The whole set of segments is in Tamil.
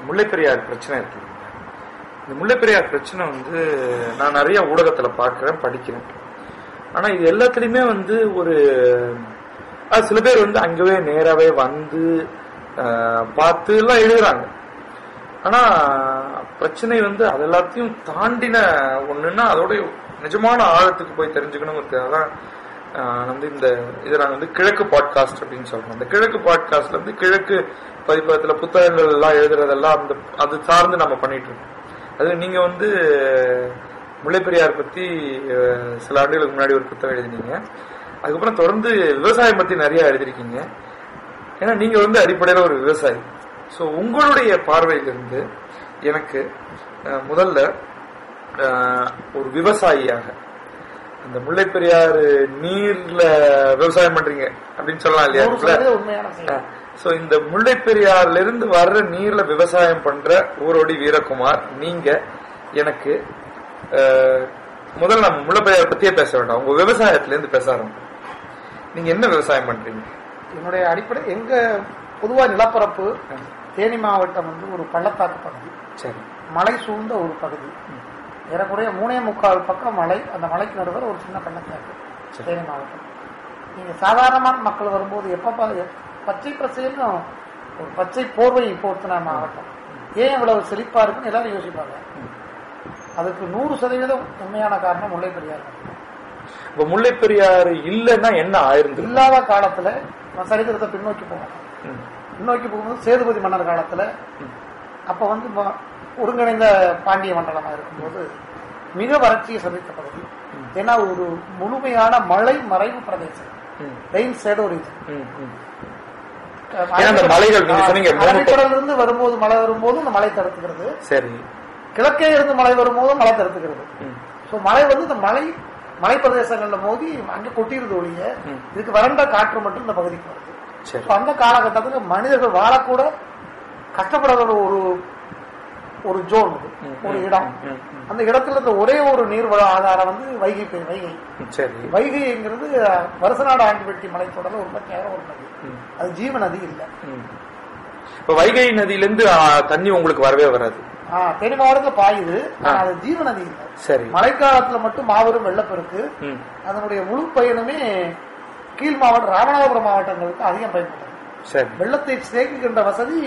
முல்லைப்பெரியார் பிரச்சனை இருக்கு. இந்த முல்லைப்பெரியார் பிரச்சனை வந்து நான் நிறைய ஊடகத்துல பார்க்கிறேன், படிக்கிறேன். ஆனா இது எல்லாத்துலயுமே வந்து ஒரு சில பேர் வந்து அங்கவே நேராவே வந்து பார்த்து எல்லாம் எழுதுறாங்க. ஆனா பிரச்சனை வந்து அது எல்லாத்தையும் தாண்டின ஒண்ணுன்னா அதோட நிஜமான ஆழத்துக்கு போய் தெரிஞ்சுக்கணுங்கிறதுக்காக தான் வந்து இந்த இதை நாங்கள் வந்து கிழக்கு பாட்காஸ்ட் அப்படின்னு சொல்றோம். இந்த கிழக்கு பாட்காஸ்ட்ல வந்து கிழக்கு பதிப்பகத்துல புத்தகங்கள் எல்லாம் எழுதுறதெல்லாம் அந்த அது சார்ந்து நம்ம பண்ணிட்டு இருக்கோம். அது நீங்க வந்து முல்லைப்பெரியார் பத்தி சில ஆண்டுகளுக்கு முன்னாடி ஒரு புத்தகம் எழுதினீங்க. அதுக்கப்புறம் தொடர்ந்து விவசாயம் பத்தி நிறைய எழுதிருக்கீங்க. ஏன்னா நீங்க வந்து அடிப்படையில ஒரு விவசாயி. ஸோ உங்களுடைய பார்வையிலிருந்து எனக்கு முதல்ல ஒரு விவசாயியாக இந்த முல்லைப்பெரியார் நீர்ல விவசாயம் பண்றீங்க அப்படின்னு சொல்லலாம் இல்லையா? சோ இந்த முல்லைப்பெரியார்ல இருந்து வர்ற நீர்ல விவசாயம் பண்ற ஊரோடி வீரகுமார், நீங்க எனக்கு முதல்ல நம்ம முல்லைப்பெரியார் பத்தியே பேச வேண்டாம், உங்க விவசாயத்துல இருந்து பேச ஆரம்பிக்கும். நீங்க என்ன விவசாயம் பண்றீங்க? என்னுடைய அடிப்படை எங்க பொதுவா நிலப்பரப்பு தேனி மாவட்டம் வந்து ஒரு பள்ளத்தாக்கு பகுதி, சரி, மலை சூழ்ந்த ஒரு பகுதி. ஏறக்குறைய 3.25 பக்கம் மலை, அந்த மலைக்கு நடுவர் ஒரு சின்ன பள்ளத்தாக்கு தேனி மாவட்டம். நீங்க சாதாரணமான மக்கள் வரும்போது எப்ப பச்சை பசைன்னு ஒரு பச்சை போர்வை போர்த்தின மாவட்டம் ஏன் இவ்வளவு செழிப்பா இருக்குன்னு எல்லாரும் யோசிப்பாங்க. அதுக்கு 100% உண்மையான காரணம் முல்லைப்பெரியார். இப்ப முல்லைப்பெரியாறு இல்லைன்னா என்ன ஆயிருந்து? இல்லாத காலத்துல சரித்திரத்தை பின்னோக்கி போவோம். பின்னோக்கி போகும்போது சேதுபதி மன்னர் காலத்துல அப்ப வந்து ஒருங்கிணைந்த பாண்டிய மண்டலமா இருக்கும்போது மிக வறட்சியை சந்தித்த பகுதி. ஏன்னா ஒரு முழுமையான மழை மறைவு பிரதேசம், ரெயின் ஷேடோ ரீஜன். அரபிக்கடல இருந்து வரும்போது மழை வரும்போது இந்த மழை தடுத்துக்கிறது, சரி, கிழக்கே இருந்து மழை வரும்போது மழை தடுத்துக்கிறது. சோ மழை வந்து இந்த மலை பிரதேசங்கள்ல மோதி அங்க கொட்டிருது ஒழிய இதுக்கு வறண்ட காற்று மட்டும் இந்த பகுதிக்கு வருது. அந்த காலகட்டத்தில் மனிதர்கள் வாழக்கூட கஷ்டப்படுற ஒரு ஜோன், ஒரு இடம். அந்த இடத்துல இருந்த ஒரே ஒரு நீர்வள ஆதாரம் வந்து வைகை. வைகைங்கிறது வருசநாடு ஆண்டிவெட்டி மலைத்தொடர்ல உற்பத்தியாக ஒரு நதி. அது ஜீவ நதி இல்லை. இப்ப வைகை நதியிலிருந்து தண்ணி உங்களுக்கு வரவே வராது. தேனி மாவட்டத்துல பாயுது, அது ஜீவ நதி இல்லை. சரி, மழைக்காலத்துல மட்டும் மாபெரும் வெள்ளப்பெருக்கு. அதனுடைய முழு பயனுமே கீழ் மாவட்டம் ராமநாதபுரம் மாவட்டங்களுக்கு அதிகம் பயன்படுது. வெள்ளத்தை சேமிக்கின்ற வசதி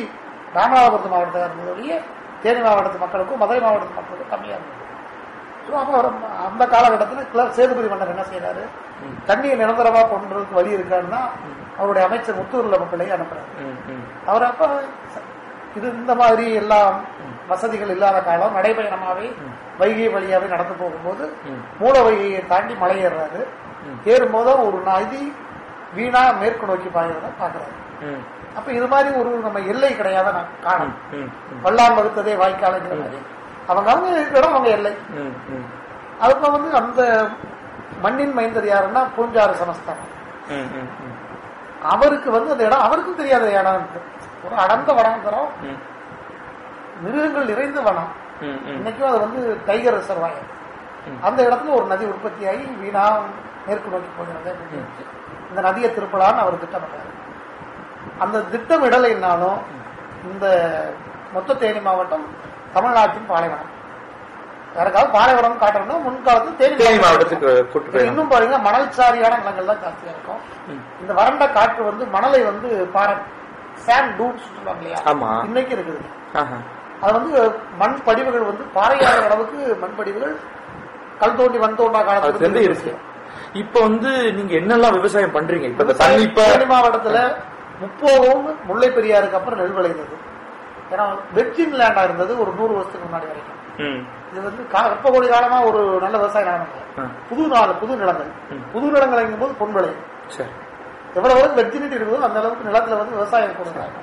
ராமநாதபுரம் மாவட்டத்தில் இருந்ததுடைய தேனி மாவட்டத்து மக்களுக்கும் மதுரை மாவட்டத்து மக்களுக்கும் கம்மியா இருந்தது. அந்த காலகட்டத்தில் சேதுபதி மன்னர் என்ன செய்யறாரு, தண்ணியை நிரந்தரமா கொண்டுறதுக்கு வழி இருக்காருன்னா அவருடைய அமைச்சர் முத்தூர்ல மக்களை அனுப்புறாரு. அவர் அப்ப இது இந்த மாதிரி எல்லாம் வசதிகள் இல்லாத காலம், நடைபயணமாவே வைகை வழியாவே நடந்து போகும்போது மூல வைகையை தாண்டி மலை ஏறுறாரு. ஏறும்போது ஒரு நதி வீணா மேற்கு நோக்கி பாய்றத பாக்குறாரு. அப்ப இது மாதிரி ஒரு நம்ம எல்லை கிடையாத காணும். வல்லான் வகுத்ததே வாய்க்காலுங்கிற மாதிரி அவங்க இடம் அவங்க எல்லை. அதுக்கு வந்து அந்த மண்ணின் மைந்தர் யாருன்னா பூஞ்சாறு சமஸ்தானம். அவருக்கு வந்து அந்த இடம் அவருக்கும் தெரியாத இடம், ஒரு அடர்ந்த வனம், மிருகங்கள் நிறைந்த வனம். இன்னைக்கும் அது வந்து டைகர் ரிசர்வாயர். அந்த இடத்துல ஒரு நதி உற்பத்தியாகி வீணா மேற்கு நோக்கி போகிறது. இந்த நதியை திருப்பலான்னு அவர் திட்டமிட்டார். அந்த திட்டம் இடலைனாலும் இந்த மொத்த தேனி மாவட்டம் தமிழ்நாட்டின் பாலைவனம். யாருக்காவது பாலைவனம் காட்டுறோம்னா முன்காலத்தில் தேனி மாவட்டத்துக்கு இன்னும் பாருங்க மணல்சாரியான நிலங்கள் தான் ஜாஸ்தியா இருக்கும். இந்த வறண்ட காற்று வந்து மணலை வந்து சாண்ட் டூன்ஸ் சொல்லுவாங்க இல்லையா, இன்னைக்கு இருக்குது. அது வந்து மண் படிவுகள் வந்து பாறையாத அளவுக்கு மண் படிவுகள் கல் தோண்டி மண் தோண்டா காலத்துல இருக்கு. இப்ப வந்து நீங்க என்னெல்லாம் விவசாயம் பண்றீங்க? இப்ப தேனி மாவட்டத்துல முப்போகம் முல்லைப்பெரியாருக்கு அப்புறம் நெல் விளைந்தது. ஏன்னா வெர்ஜின் லேண்டா இருந்தது ஒரு 100 வருஷத்துக்கு முன்னாடி வரைக்கும். இது வந்து வெப்ப கோடி காலமா ஒரு நல்ல விவசாய நிலங்கள், புது நிலங்கள். புது நிலங்கள் போது பொன் விளையும். எவ்வளவு அளவுக்கு வெர்ஜினிட்டி இருக்குதோ அந்த அளவுக்கு நிலத்துல வந்து விவசாயம் கொடுக்குறாங்க.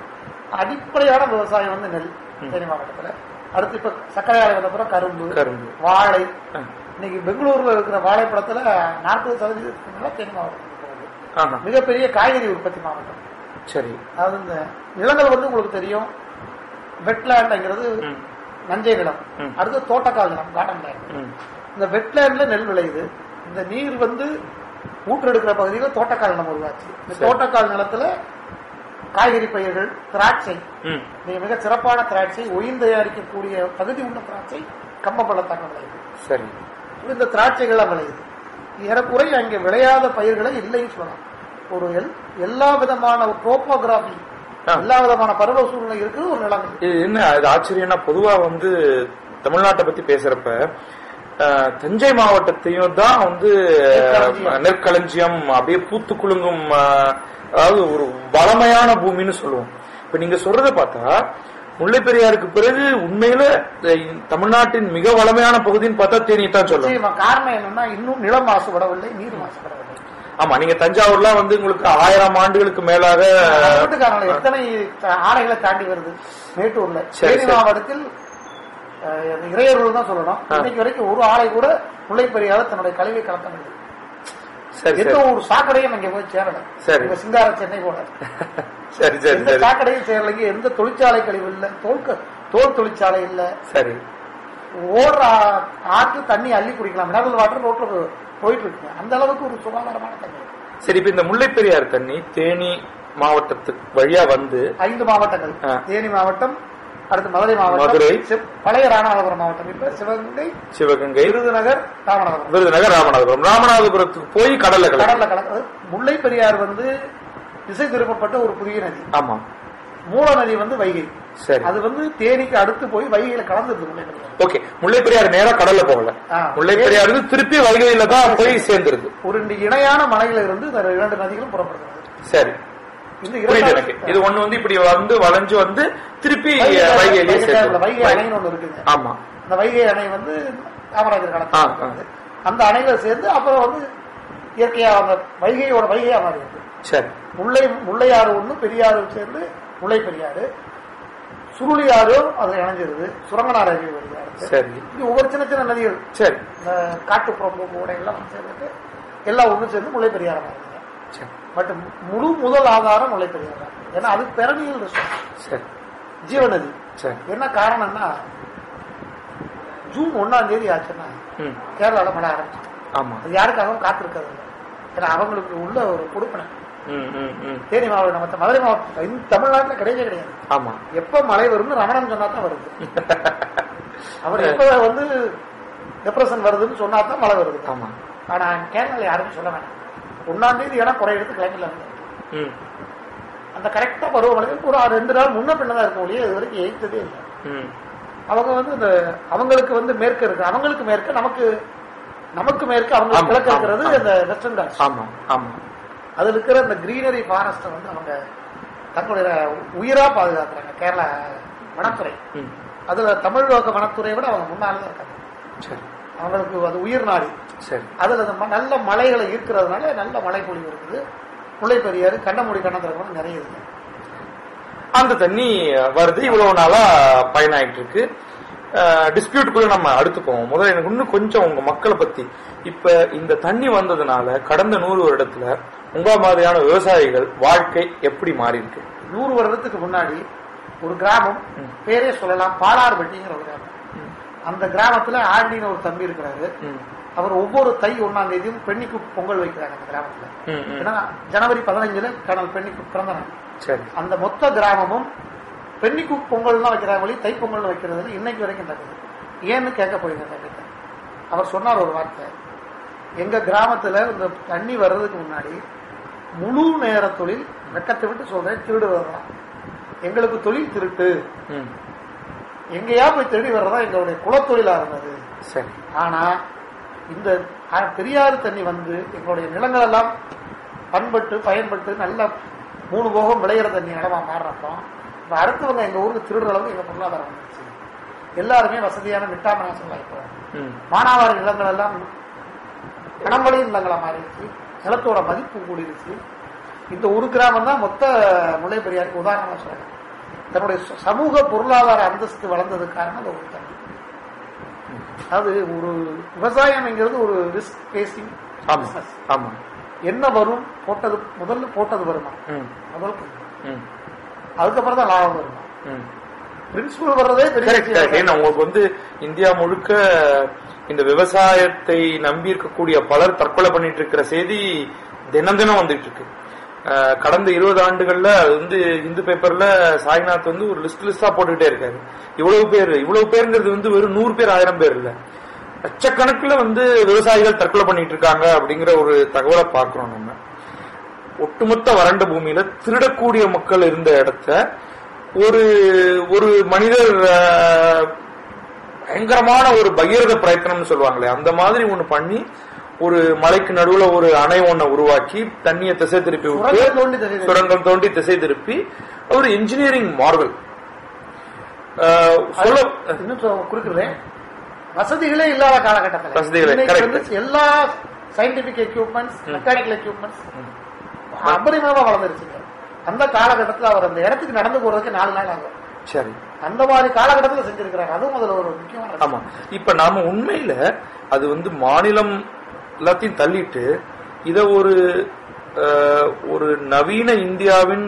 அடிப்படையான விவசாயம் வந்து நெல் தேனி மாவட்டத்துல. அடுத்து இப்ப சர்க்கரை ஆலை வந்த பிறகு கரும்பு, வாழை. இன்னைக்கு பெங்களூர்ல இருக்கிற வாழைப்பழத்துல 40% தேனி மாவட்டம் மிகப்பெரிய காய்கறி உற்பத்தி மாவட்டம். சரி, அதாவது இந்த நிலங்கள் வந்து உங்களுக்கு தெரியும், வெட்லேண்ட்ங்கிறது நஞ்சை நிலம், அடுத்து தோட்டக்கால் நிலம், காட்டன் லேண்ட். இந்த வெட்லேண்ட்ல நெல் விளையுது. இந்த நீர் வந்து ஊற்றெடுக்கிற பகுதியில் தோட்டக்கால் நிலம் உருவாச்சு. இந்த தோட்டக்கால் நிலத்துல காய்கறி பயிர்கள், திராட்சை, மிக சிறப்பான திராட்சை, ஒயின் தயாரிக்கக்கூடிய தகுதி உள்ள திராட்சை கம்ப பள்ளத்தாக்க விளையுது. சரி, இந்த திராட்சைகள்லாம் விளையுது. ஏறக்குறை அங்கே விளையாத பயிர்களை இல்லைன்னு சொல்லலாம். ஒரு எல்லா விதமான டோபோகிராபி, எல்லா விதமான பருவ சூழ்நிலை இருக்குது ஒரு நிலம். என்ன அது ஆச்சரியம்னா, பொதுவா வந்து தமிழ்நாட்டை பத்தி பேசுறப்ப தஞ்சை மாவட்டத்தையும் தான் வந்து நெற்களஞ்சியம் அப்படியே பூத்து குலுங்கும், அதாவது ஒரு வளமையான பூமின்னு சொல்லுவோம். இப்ப நீங்க சொல்றத பார்த்தா முல்லை பெரியாருக்கு பிறகு உண்மையில தமிழ்நாட்டின் மிக வளமையான பகுதின்னு பார்த்தா தேனி தான் சொல்லுவோம். காரணம் என்னன்னா, இன்னும் நிலம் மாசுபடவில்லை, நீர் மாசுபடவில்லை. ஆமா, நீங்க தஞ்சாவூர்லாம் வந்து உங்களுக்கு 1000 ஆண்டுகளுக்கு மேலாக எத்தனை ஆலைகளை தாண்டி வருது. மேட்டூர்ல தேனி மாவட்டத்தில் இறையர்கள் தான் சொல்லணும். இன்னைக்கு வரைக்கும் ஒரு ஆலை கூட முல்லை பெரியார் தன்னுடைய கழிவை கலக்க முடியும். எந்த ஒரு சாக்கடையும் அங்கே போய் சேரல. சிங்கார சென்னை போல எந்த சாக்கடையும் சேரலைங்க. எந்த தொழிற்சாலை கழிவு இல்ல, தோல் தொழிற்சாலை இல்ல. சரி, ஓடுற ஆற்று தண்ணி அள்ளி குடிக்கலாம். மினரல் வாட்டர் ரோட்ல போயிட்டு இருக்கு. அந்த அளவுக்கு ஒரு சுகாதாரமான தண்ணி. சரி, இப்ப இந்த முல்லை பெரியார் தண்ணி தேனி மாவட்டத்துக்கு வழியா வந்து 5 மாவட்டங்கள், தேனி மாவட்டம், அடுத்து மதுரை மாவட்டம், மதுரை, பழைய ராமநாதபுரம் மாவட்டம், இப்ப சிவகங்கை, விருதுநகர், ராமநாதபுரம், ராமநாதபுரத்துக்கு போய் கடல்ல கலக்குது. முல்லை பெரியார் வந்து திசை திருப்பப்பட்ட ஒரு புதிய நதி. ஆமா, மூல நதி வந்து வைகை. சரி, அது வந்து தேனிக்கு அடுத்து போய் வைகையில கலந்துருது முல்லை பெரியார். ஓகே, முல்லை பெரியார் நேரா கடல்ல போகல, முல்லை பெரியார் திருப்பி வைகையில தான் போய் சேர்ந்துருது. ஒரு இணையான மலையில இருந்து 2 நதிகளும் புறப்படுகிறது. சரி, இது ஒண்ணு வந்து இப்படி வந்து வளைஞ்சு வந்து திருப்பி வைகை அணைன்னு ஒண்ணு இருக்குது. ஆமா, அந்த வைகை அணை வந்து காமராஜர் காலத்துல அந்த அணையில சேர்ந்து அப்புறம் வந்து இயற்கையா அந்த வைகையா மாறிடுது. சரி, முல்லையாறு ஒண்ணு, பெரியாறு சேர்ந்து முல்லை பெரியாறு, சுருளியாறும் அதுல இணைஞ்சிருது, சுரங்கனார் அருவி வருகிறாரு. சரி, இது ஒவ்வொரு சின்ன சின்ன நதிகள். சரி, இந்த காட்டுப்புறம்பு கூட எல்லாம் சேர்ந்துட்டு எல்லாம் ஒண்ணு சேர்ந்து முல்லை பெரியாறு மாறுது. பட் முதல் ஆதாரம் முல்லை பெரியாறு. ஏன்னா அது பெரணியல் ஜீவநதி. என்ன காரணம்னா, ஜூன் 1ஆம் தேதி ஆச்சுன்னா கேரளால மழை ஆரம்பிச்சு. ஆமா, அது யாருக்காகவும் காத்திருக்கிறது. ஏன்னா அவங்களுக்கு உள்ள ஒரு கொடுப்பனை. தேனி மாவட்டம், நம்ம மதுரை மாவட்டம், இந்த தமிழ்நாட்டுல கிடையவே கிடையாது. ஆமா, எப்ப மழை வரும்னு ரமணன் சொன்னா தான் வருது. அவர் எப்ப வந்து டிப்ரெஷன் வருதுன்னு சொன்னா தான் மழை வருது. ஆமா, ஆனா கேரளால யாருக்கும் சொல்ல வேண்டாம். 1ஆம் தேதி இடம் குறை எடுத்து கிளம்பில அந்த கரெக்டா பருவமழைக்கு ஒரு 2 நாள் முன்ன பின்னதான் இருக்க ஒழிய இது வரைக்கும் எய்த்ததே இல்லை. அவங்க வந்து இந்த அவங்களுக்கு வந்து மேற்கு இருக்கு, அவங்களுக்கு மேற்கு, நமக்கு மேற்கு, அவங்களுக்கு கிழக்கு இருக்கிறது இந்த வெஸ்டர்ன் காட்ஸ். ஆமா ஆமா, அதுல இருக்கிற இந்த கிரீனரி ஃபாரஸ்ட வந்து அவங்க தங்களுடைய உயிரா பாதுகாக்கிறாங்க. கேரளா வனத்துறை, அதுல தமிழக வனத்துறையை விட அவங்க முன்னால்தான் இருக்காங்க. அவங்களுக்கு அது உயிர் நாடி. சரி, அதுல நல்ல மலைகளை இருக்கிறதுனால நல்ல மழை பொழிவு இருக்குது. முல்லை பெரியாறு கண்ணமூடி கண்ணத்திறக்கணும் நிறைய இருக்கு. அந்த தண்ணி வருது, இவ்வளவு நாளா பயனாயிட்டு இருக்கு. டிஸ்பியூட்டுக்குள்ள நம்ம அடுத்து போவோம். முதல்ல எனக்கு இன்னும் கொஞ்சம் உங்க மக்களை பத்தி, இப்ப இந்த தண்ணி வந்ததுனால கடந்த 100 வருடத்துல உங்க மாதிரியான விவசாயிகள் வாழ்க்கை எப்படி மாறி இருக்கு? 100 வருடத்துக்கு முன்னாடி ஒரு கிராமம், பேரே சொல்லலாம், பாலார்பட்டிங்கிற ஒரு கிராமம். அந்த கிராமத்துல ஆண்டின்னு ஒரு தம்பி இருக்கிறாரு. அவர் ஒவ்வொரு தை 1ஆம் தேதியும் பெண்ணிக்கு பொங்கல் வைக்கிறாங்க அந்த கிராமத்துல. ஏன்னா ஜனவரி 15 கர்னல் பெண்ணிக்கு பிறந்த நாள். சரி, அந்த மொத்த கிராமமும் பெண்ணிக்கு பொங்கல் தான் வைக்கிறாங்க, வழி தை பொங்கல் வைக்கிறது இன்னைக்கு வரைக்கும் நடக்குது. ஏன்னு கேட்க போயிருந்த அவர் சொன்னார் ஒரு வார்த்தை, எங்க கிராமத்துல இந்த தண்ணி வர்றதுக்கு முன்னாடி முழு நேர தொழில், வெக்கத்தை விட்டு சொல்றேன், திருடு வரலாம். எங்களுக்கு தொழில் திருட்டு, எங்கேயா போய் தேடி வர்றதா எங்களுடைய குலத்தொழிலா இருந்தது. சரி, ஆனா இந்த பெரியாறு தண்ணி வந்து எங்களுடைய நிலங்கள் எல்லாம் பண்பட்டு பயன்பட்டு நல்ல 3 போகம் விளையிற தண்ணி இடமா மாறுறப்போ இப்ப அடுத்தவங்க எங்க ஊருக்கு திருடுற அளவுக்கு எங்க பொருளாதாரம் வந்துருச்சு. எல்லாருமே வசதியான விட்டாமனாசம் வாய்ப்பு, மானாவாரி நிலங்கள் எல்லாம் கணம்படி நிலங்களா மாறிடுச்சு, நிலத்தோட மதிப்பு கூடிருச்சு. இந்த ஒரு கிராமம் தான் மொத்த முல்லை பெரியாருக்கு உதாரணமா சொல்றேன். தன்னுடைய சமூக பொருளாதார அந்தஸ்து வளர்ந்ததுக்கு காரணம் அந்த ஒரு தண்ணி. அது ஒரு விவசாயம்ங்கிறது ஒரு ரிஸ்க் பேசிங் பிசினஸ். ஆமா, என்ன வரும், முதல்ல போட்டது வருமா, முதல் அதுக்கப்புறம் தான் லாபம் வருமா. பிரின்சிபல் வர்றதே பெரிய. உங்களுக்கு வந்து இந்தியா முழுக்க இந்த விவசாயத்தை நம்பி இருக்கக்கூடிய பலர் தற்கொலை பண்ணிட்டு இருக்கிற செய்தி தினம் தினம் வந்துட்டு இருக்கு. கடந்த 20 ஆண்டுகள்ல வந்து இந்து பேப்பர்ல சாய்நாத் வந்து ஒரு லிஸ்டா போட்டுக்கிட்டே இருக்காரு. இவ்வளவு பேருங்கிறது வந்து வெறும் 100 பேர் 1000 பேர் இல்ல, லட்சக்கணக்கில் வந்து விவசாயிகள் தற்கொலை பண்ணிட்டு இருக்காங்க அப்படிங்கிற ஒரு தகவலை பார்க்கிறோம். நம்ம ஒட்டுமொத்த வறண்ட பூமியில திருடக்கூடிய மக்கள் இருந்த இடத்த ஒரு மனிதர் பயங்கரமான ஒரு பகீரத பிரயத்தனம் சொல்லுவாங்களே அந்த மாதிரி ஒண்ணு பண்ணி ஒரு மலைக்கு நடுவுல ஒரு அணை ஒன்ன உருவாக்கி தண்ணியை திசை திருப்பி விட்டு சுரங்கம் தோண்டி திசை திருப்பி ஒரு இன்ஜினியரிங் மார்வல். குறிக்கிறேன் வசதிகளே இல்லாத காலகட்டத்தில் எல்லா சயின்டிபிக் எக்யூப்மெண்ட்ஸ் மெக்கானிக்கல் எக்யூப்மெண்ட்ஸ் அபரிமிதமா வளர்ந்துருச்சு. அந்த காலகட்டத்தில் அவர் அந்த இடத்துக்கு நடந்து போறதுக்கு 4 நாள் ஆகும். சரி, அந்த மாதிரி காலகட்டத்தில் செஞ்சிருக்கிறாங்க. அதுவும் அதுல ஒரு முக்கியமான. ஆமா, இப்ப நாம உண்மையில அது வந்து மாநிலம் எல்லாத்தையும் தள்ளிட்டு இத ஒரு நவீன இந்தியாவின்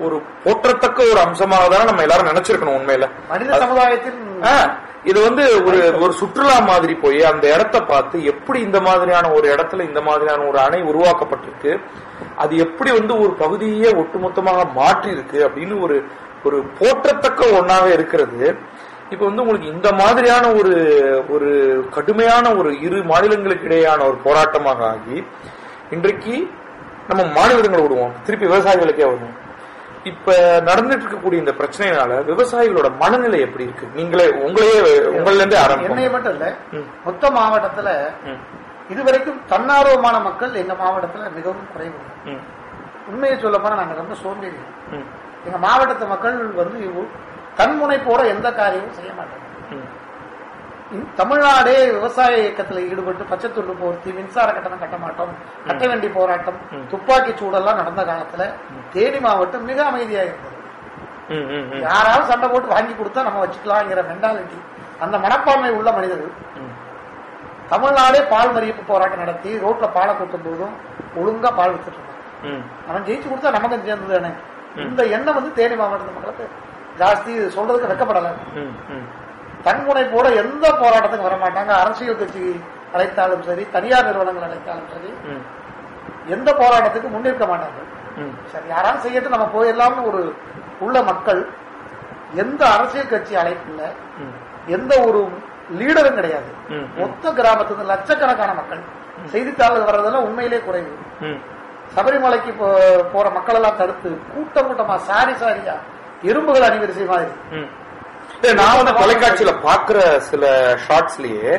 ஒரு போற்றத்தக்க ஒரு அம்சமாக தானே நம்ம எல்லாரும் நினைச்சிருக்கணும். உண்மையில மனித சமுதாயத்தின் இது வந்து ஒரு சுற்றுலா மாதிரி போய் அந்த இடத்த பார்த்து எப்படி இந்த மாதிரியான ஒரு இடத்துல இந்த மாதிரியான ஒரு அணை உருவாக்கப்பட்டிருக்கு, அது எப்படி வந்து ஒரு பகுதியே ஒட்டுமொத்தமாக மாற்றி இருக்கு அப்படின்னு ஒரு போற்றத்தக்க ஒன்னாக இருக்கிறது. இப்ப வந்து உங்களுக்கு இந்த மாதிரியான ஒரு கடுமையான ஒரு இரு மாநிலங்களுக்கு இடையேயான ஒரு போராட்டமாக ஆகி இன்றைக்கு நம்ம மாநிலங்களை விடுவோம், திருப்பி விவசாயிகளுக்கே வருவோம். இப்ப நடந்துட்டு இருக்கக்கூடிய இந்த பிரச்சனையினால விவசாயிகளோட மனநிலை எப்படி இருக்கு? நீங்களே உங்கள இருந்தே ஆரம்பிங்க. என்னைய மட்டும் இல்ல, மொத்த மாவட்டத்துல இதுவரைக்கும் தன்னார்வமான மக்கள் எங்க மாவட்டத்துல மிகவும் குறைவு. உண்மையை சொல்ல போனா நாங்க ரொம்ப சோம்பேறி. எங்க மாவட்டத்து மக்கள் வந்து தன்முனைப்போட எந்த காரியமும் செய்ய மாட்டாங்க. தமிழ்நாடே விவசாய இயக்கத்தில் ஈடுபட்டு பச்சைத்துண்டு போர்த்தி மின்சார கட்டணம் கட்ட மாட்டோம், கட்ட வேண்டி போராட்டம், துப்பாக்கி சூடெல்லாம் நடந்த காலத்துல தேனி மாவட்டம் மிக அமைதியா இருந்தது. யாராவது சண்டை போட்டு வாங்கி கொடுத்தா நம்ம வச்சுக்கலாம்ங்கிற மென்டாலிட்டி, அந்த மனப்பான்மை உள்ள மனிதர்கள். தமிழ்நாடே பால் மறியப்பு போராட்டம் நடத்தி ரோட்ல பாலை கொடுத்த போதும் ஒழுங்கா பால் வித்துட்டு இருந்தான். அவன் ஜெயிச்சு கொடுத்தா நமக்கு சேர்ந்தது தானே. இந்த எண்ணம் வந்து தேனி மாவட்டத்து மக்களுக்கு ஜாஸ்தி சொல்றதுக்கு வெக்கப்படல. தன்முனைப்போட எந்த போராட்டத்துக்கு வரமாட்டாங்க. அரசியல் கட்சி அழைத்தாலும் சரி, தனியார் நிறுவனங்கள் அழைத்தாலும் சரி, எந்த போராட்டத்துக்கு முன்னிற்க மாட்டாங்க. சரி, யாராவது செய்யட்டு நம்ம போயிடலாம்னு ஒரு உள்ள மக்கள். எந்த அரசியல் கட்சி அழைப்புல எந்த ஒரு லீடரும் கிடையாது. மொத்த கிராமத்துக்கு லட்சக்கணக்கான மக்கள். செய்தித்தாள் வர்றதெல்லாம் உண்மையிலே குறைவு. சபரிமலைக்கு போற மக்கள் எல்லாம் தடுத்து கூட்டமா சாரியா எறும்புகள் அணிவரிசை மாதிரி. நான் வந்து தொலைக்காட்சியில பாக்குற சில ஷார்ட்ஸ்லயே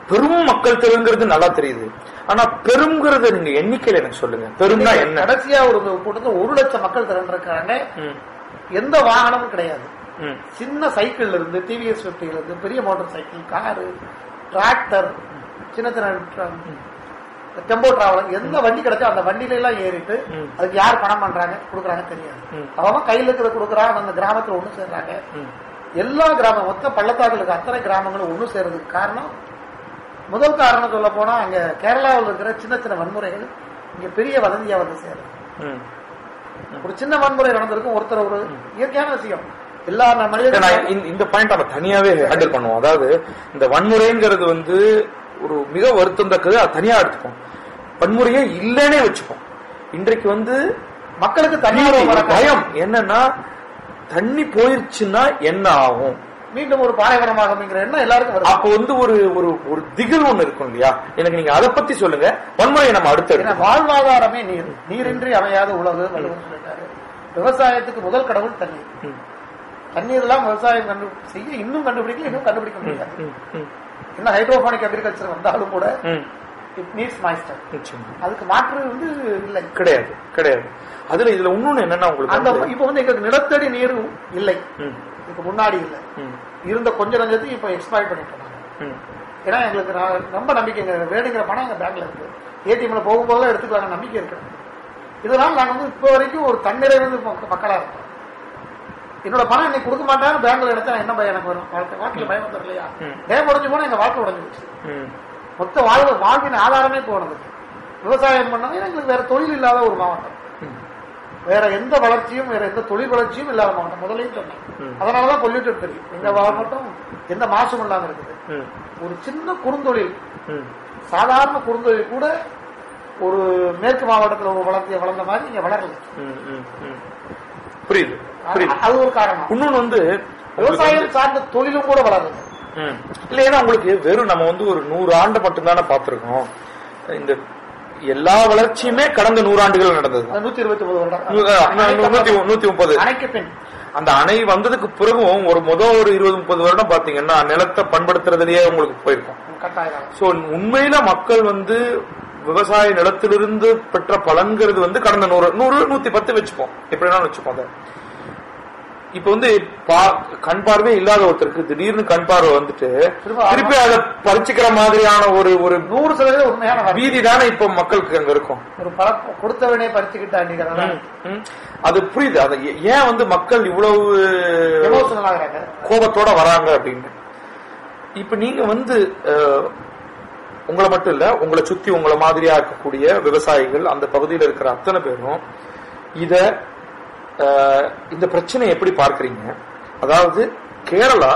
பெரும் மக்கள் திரள்ங்கிறது நல்லா தெரியுது. ஆனா பெரும்ங்கிறது நீங்க எண்ணிக்கையில எனக்கு சொல்லுங்க, பெரும்னா என்ன? கடைசியா ஒரு கூட்டத்தில் 1 லட்சம் மக்கள் திரண்டிருக்காங்க. எந்த வாகனமும் கிடையாது. சின்ன சைக்கிள் இருந்து டிவிஎஸ் 50 இருந்து பெரிய மோட்டார் சைக்கிள், காரு, டிராக்டர், சின்ன சின்ன டெம்போ டிராவலர், எந்த வண்டி கிடைச்சா அந்த வண்டியில எல்லாம் ஏறிட்டு அதுக்கு யார் பணம் பண்றாங்க கொடுக்குறாங்க தெரியாது. அவங்க கையில இருக்கிற கொடுக்குறாங்க. அந்த கிராமத்துல ஒண்ணு சேர்றாங்க. எல்லா கிராமம் மொத்த பள்ளத்தாக்களுக்கு அத்தனை கிராமங்களும் ஒண்ணு சேர்றதுக்கு காரணம், முதல் காரணம் சொல்ல போனா அங்க கேரளாவில் இருக்கிற சின்ன சின்ன வன்முறைகள் இங்க பெரிய வதந்தியா வந்து சேரும். ஒரு சின்ன வன்முறை நடந்திருக்கும், ஒருத்தர் ஒரு இயற்கையான விஷயம். எல்லா மனிதர்களும் இந்த பாயிண்ட் நம்ம தனியாவே ஹேண்டில் பண்ணுவோம். அதாவது இந்த வன்முறைங்கிறது வந்து ஒரு மிக வருத்தம் தக்கது, அது தனியா எடுத்துப்போம். வன்முறையே இல்லைன்னே வச்சுப்போம். இன்றைக்கு வந்து மக்களுக்கு தனியார் பயம் என்னன்னா, தண்ணி போயிருச்சுன்னா என்ன ஆகும், மீண்டும் ஒரு பாலைவனமாக எண்ணம் எல்லாருக்கும். அப்ப வந்து ஒரு திகில் ஒண்ணு இருக்கும் இல்லையா? எனக்கு நீங்க அதை பத்தி சொல்லுங்க. வன்முறையை நம்ம அடுத்த வாழ்வாதாரமே நீர், நீரின்றி அமையாத உலகு சொல்லிட்டாரு. விவசாயத்துக்கு முதல் கடவுள் தண்ணீர். தண்ணீர் எல்லாம் விவசாயம் செய்ய இன்னும் கண்டுபிடிக்கல, இன்னும் கண்டுபிடிக்க முடியாது. என்ன ஹைட்ரோபானிக் அக்ரிகல்ச்சர் வந்தாலும் கூட இட் நீட்ஸ் மாய்ஸ்டர். அதுக்கு மாற்று வந்து இல்லை, கிடையாது. அதுல இதுல இன்னொன்னு என்னன்னா, உங்களுக்கு இப்ப வந்து எங்களுக்கு நிலத்தடி நீர் இல்லை, இதுக்கு முன்னாடி இல்லை. இருந்த கொஞ்ச நஞ்சத்தையும் இப்ப எக்ஸ்ப்ளாய்ட் பண்ணிட்டு இருக்காங்க. ஏன்னா எங்களுக்கு ரொம்ப நம்பிக்கை, வேணுங்கிற பணம் எங்க பேங்க்ல இருக்கு, ஏடிஎம்ல போகும்போது எடுத்துக்கலாம் நம்பிக்கை இருக்கு. இதனால நாங்க வந்து இப்ப வரைக்கும் ஒரு தன்னிறை வந்து மக்களா இருக்கோம். என்னோட பணம் இன்னைக்கு கொடுக்க மாட்டாங்க, பேங்க்ல எடுத்தா என்ன பயம் எனக்கு வரும்? வாழ்க்கையில பயம் வந்துடும் இல்லையா? டேம் உடஞ்சு போனா எங்க வாழ்க்கை உடஞ்சு போச்சு. மொத்த வாழ்வின் ஆதாரமே போனது. விவசாயம் பண்ணாங்க. எங்களுக்கு வேற தொழில் இல்லாத ஒரு மாவட்டம், வேற எந்த வளர்ச்சியும் வேற எந்த தொழில் வளர்ச்சியும் இல்லாத மாவட்டம். முதலையும் சொன்னேன், அதனாலதான் பொல்யூட்டட் தெரியும். எங்க மாவட்டம் எந்த மாசும் இல்லாம இருக்குது. ஒரு சின்ன குறுந்தொழில், சாதாரண குறுந்தொழில் கூட ஒரு மேற்கு மாவட்டத்தில் ஒரு வளர்ந்த மாதிரி இங்க வளரல. புரியுது. அது ஒரு காரணம். இன்னொன்னு வந்து விவசாயம் சார்ந்த தொழிலும் கூட வளருது. இல்ல, ஏன்னா உங்களுக்கு வெறும் நம்ம வந்து ஒரு 100 ஆண்டு மட்டும்தானே பார்த்திருக்கோம். இந்த எல்லா வளர்ச்சியுமே கடந்த 100 ஆண்டுகள் நடந்தது. 129 வருடம், 130 அணைக்கு பின். அந்த அணை வந்ததுக்கு பிறகும் ஒரு 20-30 வருடம் பாத்தீங்கன்னா நிலத்தை பண்படுத்துறதுலயே உங்களுக்கு போயிருக்கும். சோ உண்மையில மக்கள் வந்து விவசாய நிலத்திலிருந்து பெற்ற பலன்கிறது வந்து கடந்த 100-110 வச்சுப்போம், எப்படின்னா வச்சுப்போம். இப்ப வந்து கண் பார்வை இல்லாத ஒருத்தருக்கு திடீர்னு கண் பார்வை வந்துட்டு திருப்பி அதை பறிச்சுக்கிற மாதிரியான ஒரு 100% உண்மையான வீதி தானே இப்ப மக்களுக்கு அங்க இருக்கும். ஒரு பழக்கம் கொடுத்தவனே பறிச்சுக்கிட்டாங்க. அது புரியுது. அது ஏன் வந்து மக்கள் இவ்வளவு கோபத்தோட வராங்க அப்படின்னு. இப்ப நீங்க வந்து உங்களை மட்டும் இல்ல, உங்களை சுத்தி உங்களை மாதிரியா இருக்கக்கூடிய விவசாயிகள் அந்த பகுதியில் இருக்கிற அத்தனை பேரும் இந்த பிரச்சனை எப்படி பார்க்கறீங்க? அதாவது கேரளா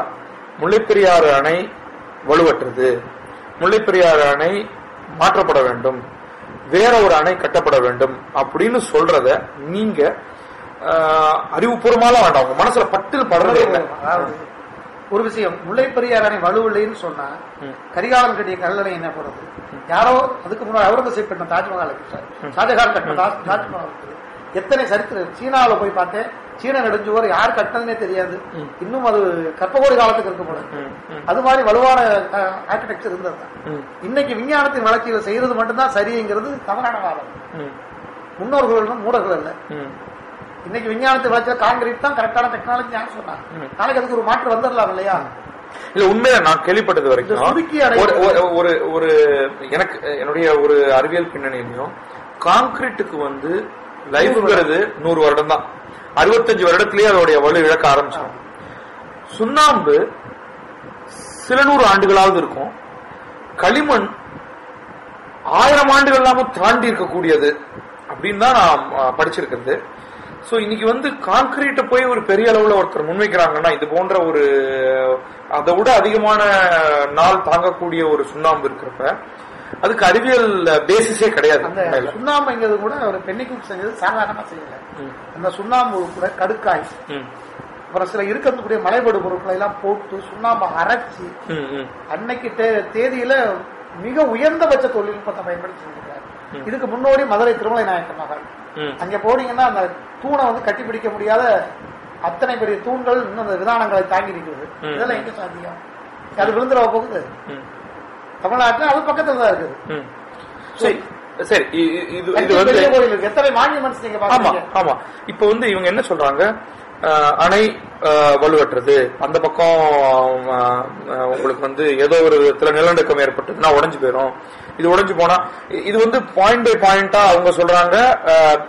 முல்லைப்பெரியாறு அணை வலுவற்றது, முல்லைப்பெரியாறு அணை மாற்றப்பட வேண்டும், வேற ஒரு அணை கட்டப்பட வேண்டும் அப்படின்னு சொல்றத நீங்க அறிவுபூர்வமால வேண்டாம், உங்க மனசுல பட்டில் படுறதே இல்லை. ஒரு விஷயம், முல்லைப்பெரியாறு அணை வலுவில்லைன்னு சொன்னா கரிகாலன் கட்டிய கல்லணை என்ன போறது? யாரோ அதுக்கு முன்னாடி அவுரங்கசீப் கட்டின தாஜ்மஹால், ஷாஜகான் கட்டின தாஜ்மஹால் எத்தனை சரித்திரம். சீனாவில் போய் பார்த்தேன், சீன நெடுஞ்சுவர் யார் கட்டினதுனே தெரியாது, இன்னும் அது கற்பகோடி காலத்துக்கு இருக்க போல. அது மாதிரி வலுவான ஆர்கிடெக்சர் இருந்தது. இன்னைக்கு விஞ்ஞானத்தின் வளர்ச்சியில் செய்யறது மட்டும்தான் சரிங்கிறது தவறான வாதம். முன்னோர்கள் மூடர்கள் அல்ல. இன்னைக்கு விஞ்ஞானத்தின் வளர்ச்சியில் கான்கிரீட் தான் கரெக்டான டெக்னாலஜி யாரும் சொன்னாங்க. நாளைக்கு அதுக்கு ஒரு மாற்று வந்துடலாம் இல்லையா? இல்ல, உண்மையா நான் கேள்விப்பட்டது வரைக்கும் ஒரு எனக்கு என்னுடைய ஒரு அறிவியல் பின்னணியிலையும் கான்கிரீட்டுக்கு வந்து லைஃப்ங்கிறது 100 வருடம் தான். 65 வருடத்திலேயே அதோடைய வலு இழக்க ஆரம்பிச்சோம். சுண்ணாம்பு சில 100 ஆண்டுகளாவது இருக்கும். களிமண் 1000 ஆண்டுகள் இல்லாம தாண்டி இருக்கக்கூடியது அப்படின்னு தான் நான் படிச்சிருக்கிறது. சோ இன்னைக்கு வந்து கான்கிரீட்டை போய் ஒரு பெரிய அளவுல ஒருத்தர் முன்வைக்கிறாங்கன்னா இது போன்ற ஒரு அதை விட அதிகமான நாள் தாங்கக்கூடிய ஒரு சுண்ணாம்பு இருக்கிறப்ப அதுக்கு அறிவியல் பேசிஸே கிடையாது. சுண்ணாம்புங்கிறது கூட ஒரு பெண்ணிக்கு செஞ்சது சாதாரணமா செய்யல. அந்த சுண்ணாம்பு கூட கடுக்காய், அப்புறம் சில இருக்கக்கூடிய மலைபடு பொருட்களை எல்லாம் போட்டு சுண்ணாம்பு அரைச்சி அன்னைக்கு தேதியில மிக உயர்ந்தபட்ச தொழில்நுட்பத்தை பயன்படுத்தி செஞ்சிருக்காரு. இதுக்கு முன்னோடி மதுரை திருமலை நாயக்கர் மகள். அங்க போனீங்கன்னா அந்த தூணை வந்து கட்டி பிடிக்க முடியாத அத்தனை பெரிய தூண்கள் இன்னும் அந்த விதானங்களை தாங்கி நிற்கிறது. இதெல்லாம் எங்க சாத்தியம்? அது விழுந்துட போகுது. தமிழ்நாட்டில் அது பக்கத்துல தான் இருக்குது. சரி, இது வந்து எத்தனை மான்யூமெண்ட்ஸ் நீங்க பாருங்க. ஆமா, இப்ப வந்து இவங்க என்ன சொல்றாங்க, அணை வலுவற்றது, அந்த பக்கம் உங்களுக்கு வந்து ஏதோ ஒரு விதத்துல நிலநடுக்கம் ஏற்பட்டதுன்னா உடஞ்சு போயிடும். இது உடஞ்சு போனா இது வந்து பாயிண்ட் பை பாயிண்டா அவங்க சொல்றாங்க.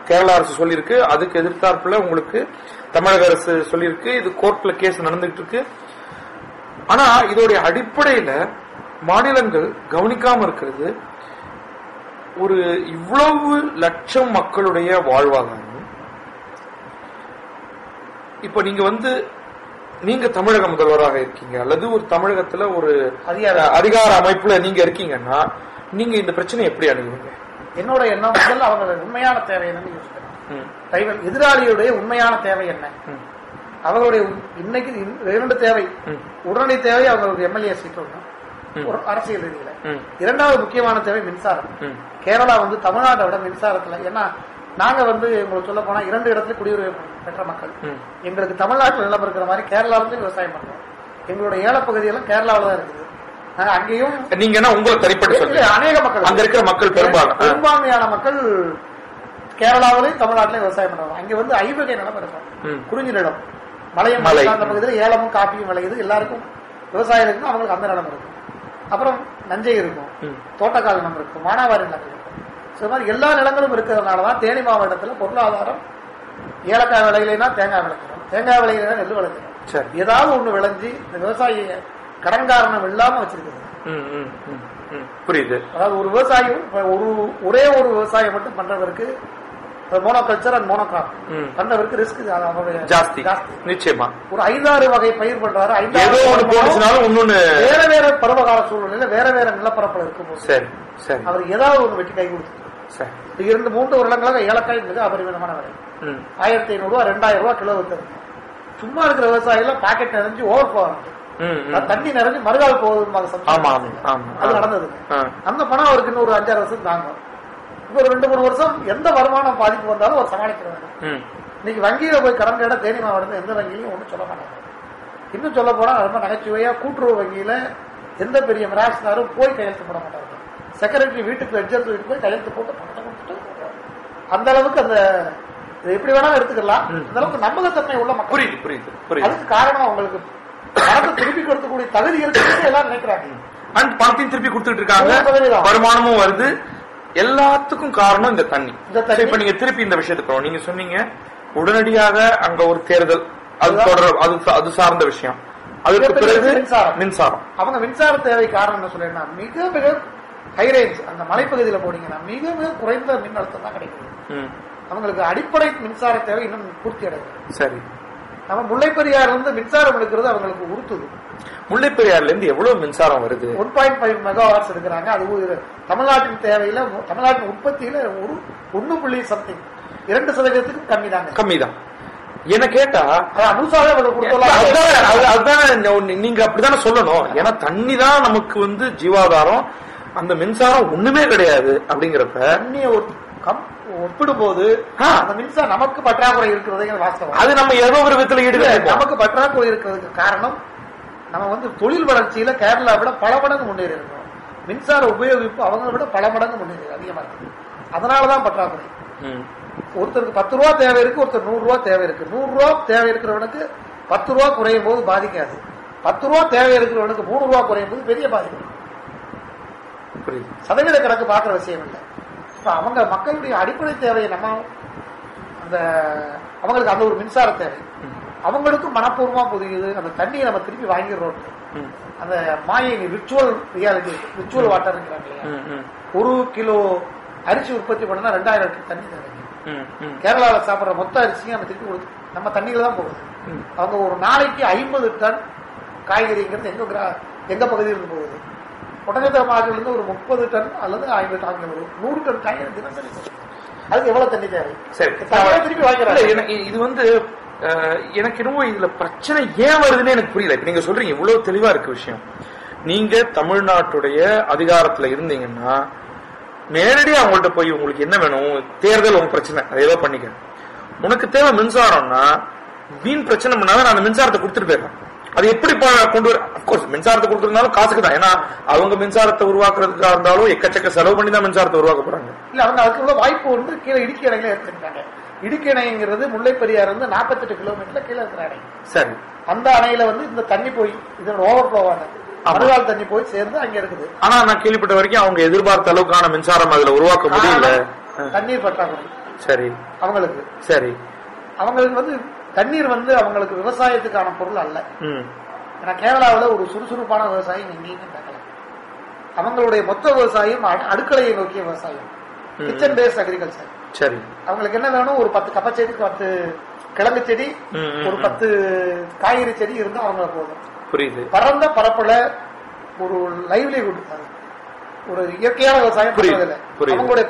கேரளா அரசு சொல்லியிருக்கு, அதுக்கு எதிர்த்தாப்புல உங்களுக்கு தமிழக அரசு சொல்லியிருக்கு. இது கோர்ட்ல கேஸ் நடந்துகிட்டு இருக்கு. ஆனா இதோடைய அடிப்படையில மாநிலங்கள் கவனிக்காம இருக்கிறது ஒரு இவ்வளவு லட்சம் மக்களுடைய வாழ்வாதாரம். இப்ப நீங்க வந்து நீங்க தமிழக முதல்வராக இருக்கீங்க அல்லது ஒரு தமிழகத்துல ஒரு அதிகார அமைப்புல நீங்க இருக்கீங்கன்னா நீங்க இந்த பிரச்சனை எப்படி அணுகுவீங்க? என்னோட எண்ணம் முதல்ல அவங்க உண்மையான தேவை என்னன்னு யோசிக்கிறேன். எதிராளியுடைய உண்மையான தேவை என்ன? அவர்களுடைய இன்னைக்கு 2 தேவை. உடனடி தேவை அவங்களுக்கு எம்எல்ஏ சீட் ஒரு அரசியல் ரீதியில. 2வது முக்கியமான தேவை மின்சாரம். கேரளா வந்து தமிழ்நாட்டை விட மின்சாரத்துல, ஏன்னா நாங்க வந்து உங்களுக்கு சொல்ல போனா 2 இடத்துல குடியுரிமை பெற்ற மக்கள். எங்களுக்கு தமிழ்நாட்டில் நிலம் இருக்கிற மாதிரி கேரளாவில இருந்து விவசாயம் பண்றோம். எங்களுடைய ஏலப்பகுதியெல்லாம் கேரளாவில தான் இருக்குது. நாங்க அங்கேயும் நீங்க உங்களை தனிப்பட்ட அநேக மக்கள், அங்க இருக்கிற மக்கள் பெரும்பான்மையான மக்கள் கேரளாவிலையும் தமிழ்நாட்டிலையும் விவசாயம் பண்றாங்க. அங்க வந்து 5 வகை நிலம் இருக்கும். குறிஞ்சி நிலம், மலையம் அந்த பகுதியில் ஏலமும் காப்பியும் விளையுது. எல்லாருக்கும் விவசாயம் இருக்குன்னா அவங்களுக்கு அந்த நிலம் இருக்கும். அப்புறம் நஞ்சை இருக்கும், தோட்டக்கால் நிலம் இருக்கும், மானாவாரி நிலம் இருக்கும். இது மாதிரி எல்லா நிலங்களும் இருக்கிறதுனாலதான் தேனி மாவட்டத்தில் பொருளாதாரம் ஏலக்காய் விளையினா தேங்காய் விளைக்கிறோம், தேங்காய் விளையினா நெல் விளைக்கிறோம். ஏதாவது ஒண்ணு விளைஞ்சி இந்த விவசாயிய கடன் காரணம் இல்லாம வச்சிருக்கிறது. புரியுது. அதாவது ஒரு விவசாயம் ஒரே ஒரு விவசாயம் மட்டும் பண்றவருக்கு மோனோகல்ச்சர் அண்ட் மோனோகிராப் பண்றவருக்கு ரிஸ்க் ஜாஸ்தி. நிச்சயமா ஒரு 5-6 வகை பயிர் பண்றாரு. வேற வேற பருவகால சூழ்நிலையில வேற வேற நிலப்பரப்புல இருக்கும்போது அவர் ஏதாவது ஒரு வெட்டி கை கொடுத்து 2-3 வருடங்களாக ஏலக்காய் மிக அபரிமிதமான விலை. 1500 ரூபாய் 2000 ரூபாய் கிலோ வித்துருக்கு. சும்மா இருக்கிற விவசாயிகள் பாக்கெட் நிறைஞ்சு ஓவர் ஃப்ளோ ஆகுது, தண்ணி நிறைஞ்சு மறுகால் போகுது. அது நடந்தது. அந்த பணம் அவருக்கு இன்னும் ஒரு 5-6 வருஷம் தாங்கும். இப்ப ஒரு 2-3 வருஷம் எந்த வருமானம் பாதிப்பு வந்தாலும் அவர் சமாளிக்கிறாங்க. இன்னைக்கு வங்கியில போய் கடன் கேட்ட தேனி மாவட்டம் எந்த வங்கியிலும் ஒன்றும் சொல்ல மாட்டாங்க. இன்னும் சொல்ல போனா ரொம்ப நகைச்சுவையா கூட்டுறவு வங்கியில எந்த பெரிய மிராசினாரும் போய் கையெழுத்து போட மாட்டாங்க. செக்ரட்டரி வீட்டுக்கு லெட்ஜர் வீட்டுக்கு போய் கையெழுத்து போட்டு பணத்தை கொடுத்துட்டு அந்த அளவுக்கு அந்த எப்படி வேணாலும் எடுத்துக்கலாம். அந்த அளவுக்கு நம்பகத்தன்மை உள்ள மக்கள். புரியுது புரியுது புரியுது. அதுக்கு காரணம் அவங்களுக்கு பணத்தை திருப்பி கொடுக்கக்கூடிய தகுதி இருக்கு எல்லாம் நினைக்கிறாங்க. பணத்தையும் திருப்பி கொடுத்துட்டு இருக்காங்க, வருமானமும் வருது. எல்லாத்துக்கும் காரணம் இந்த தண்ணி. இப்ப நீங்க திருப்பி இந்த விஷயத்துக்கு நீங்க சொன்னீங்க உடனடியாக அங்க ஒரு தேர்தல், அது சார்ந்த விஷயம். அதுக்கு பிறகு மின்சாரம். அவங்க மின்சார தேவை காரணம் என்ன சொல்றேன்னா, மிக மிக ஹைரேஞ்ச் அந்த மலைப்பகுதியில போனீங்கன்னா மிக மிக குறைந்த மின் அழுத்தம் தான் கிடைக்குது. அவங்களுக்கு அடிப்படை மின்சார தேவை இன்னும் பூர்த்தி அடையும். சரி, நம்ம முல்லைப்பெரியார் இருந்து மின்சாரம் எடுக்கிறது அவங்களுக்கு உறுத்துது. முல்லைப்பெரியார்ல இருந்து எவ்வளவு மின்சாரம் வருது? 1.5 மெகாவாட்ஸ் எடுக்கிறாங்க. அது தமிழ்நாட்டின் தேவையில, தமிழ்நாட்டின் உற்பத்தியில 1.2% கம்மிதான். என்ன கேட்டா நீங்க அப்படித்தானே சொல்லணும். ஏன்னா தண்ணி தான் நமக்கு வந்து ஜீவாதாரம், அந்த மின்சாரம் ஒண்ணுமே கிடையாது. அப்படிங்கிறப்ப தண்ணியை ஒப்பிடும் போது அந்த மின்சாரம் நமக்கு பற்றாக்குறை இருக்கிறது வாஸ்தவம். அது நம்ம ஏதோ ஒரு விதத்துல ஈடுபட நமக்கு பற்றாக்குறை இருக்கிறதுக்கு காரணம் நம்ம வந்து தொழில் வளர்ச்சியில கேரளா விட பல மடங்கு முன்னேறி இருக்கோம். மின்சார உபயோகிப்பு அவங்களை விட பல மடங்கு முன்னேறி அதிகமா இருக்கு. அதனாலதான் பற்றாக்குறை. ஒருத்தருக்கு 10 ரூபா தேவை இருக்கு, ஒருத்தர் 100 ரூபா தேவை இருக்கு. 100 ரூபா தேவை இருக்கிறவனுக்கு 10 ரூபா குறையும் போது பாதிக்காது. 10 ரூபா தேவை இருக்கிறவனுக்கு 3 ரூபா குறையும் போது பெரிய பாதிப்பு. சதவீத கணக்கு பார்க்கிற விஷயம் இல்லை. அவங்க மக்களுடைய அடிப்படை தேவையை நம்ம அந்த அவங்களுக்கு அந்த ஒரு மின்சார தேவை அவங்களுக்கும் மனப்பூர்வமா புரியுது. அந்த தண்ணியை நம்ம திருப்பி வாங்கிடுறோம். அந்த மாயை ரிச்சுவல் ரியாலிட்டி, ரிச்சுவல் வாட்டர்ங்கிறாங்க. 1 கிலோ அரிசி உற்பத்தி பண்ணா 2000 லிட்டர் தண்ணி தேவை. கேரளாவில் சாப்பிட்ற மொத்த அரிசியும் நம்ம திருப்பி கொடுத்து நம்ம தண்ணியில தான் போகுது. அவங்க ஒரு நாளைக்கு 50 டன் காய்கறிங்கிறது எங்க பகுதியில் இருந்து போகுது. ஒட்டஞ்சத்திர மாவட்டத்தில் இருந்து ஒரு 30 டன் அல்லது 50 டன் வரும். 100 டன் காய்கறி தினசரி. அதுக்கு எவ்வளவு தண்ணி தேவை? சரி, திருப்பி வாங்கிறாங்க. இது வந்து எனக்கு என்னவோ இதுல பிரச்சனை ஏன் வருதுன்னு எனக்கு புரியல. இப்ப நீங்க சொல்றீங்க இவ்வளவு தெளிவா இருக்கு விஷயம். நீங்க தமிழ்நாட்டுடைய அதிகாரத்துல இருந்தீங்கன்னா நேரடியா அவங்கள்ட்ட போய் உங்களுக்கு என்ன வேணும், தேர்தல் உங்க பிரச்சனை, அதை ஏதோ பண்ணிக்க. உனக்கு தேவை மின்சாரம்னா வீண் பிரச்சனை பண்ணாதான் நான் அந்த மின்சாரத்தை கொடுத்துட்டு போயிடுறேன். அது எப்படி கொண்டு வர? அப்கோர்ஸ் மின்சாரத்தை கொடுத்துருந்தாலும் காசுக்கு தான். ஏன்னா அவங்க மின்சாரத்தை உருவாக்குறதுக்கா இருந்தாலும் எக்கச்சக்க செலவு பண்ணி தான் மின்சாரத்தை உருவாக்க போறாங்க. இல்ல அவங்க அதுக்குள்ள வாய்ப்பு வந்து கீழே இடுக்கி அணைகளை எடுத்துக்கிட்டாங்க. இடுக்கி அணைங்கிறது முல்லைப்பெரியார் வந்து 48 கிலோமீட்டர்ல கீழே இருக்கிற அணை. சரி, அந்த அணையில வந்து இந்த தண்ணி போய் இதோட ஓவர் ஃப்ளோ ஆன மறுகால் தண்ணி போய் சேர்ந்து அங்க இருக்குது. ஆனா நான் கேள்விப்பட்ட வரைக்கும் அவங்க எதிர்பார்த்த அளவுக்கான மின்சாரம் அதுல உருவாக்க முடியல. தண்ணீர் பற்றாக்குறை. சரி, அவங்களுக்கு சரி அவங்களுக்கு வந்து தண்ணீர் வந்து அவங்களுக்கு விவசாயத்துக்கான பொருள் அல்ல. ஏன்னா கேரளாவில் ஒரு சுறுசுறுப்பான விவசாயம் எங்கேயுமே பார்க்கல. அவங்களுடைய மொத்த விவசாயம் அடுக்கலையை நோக்கிய விவசாயம், கிச்சன் பேஸ்ட் அக்ரிகல்ச்சர். சரி, அவங்களுக்கு என்ன வேணும்? ஒரு 10 கப்பச்செடி, 10 கிழங்கு செடி, ஒரு 10 காய்கறி செடி இருந்தா அவங்களுக்கு போதும். புரியுது. பரந்த பரப்புல ஒரு லைவ்லிஹுட், ஒரு இயற்கையான விவசாயம் பண்றதில்லை. அவங்களுடைய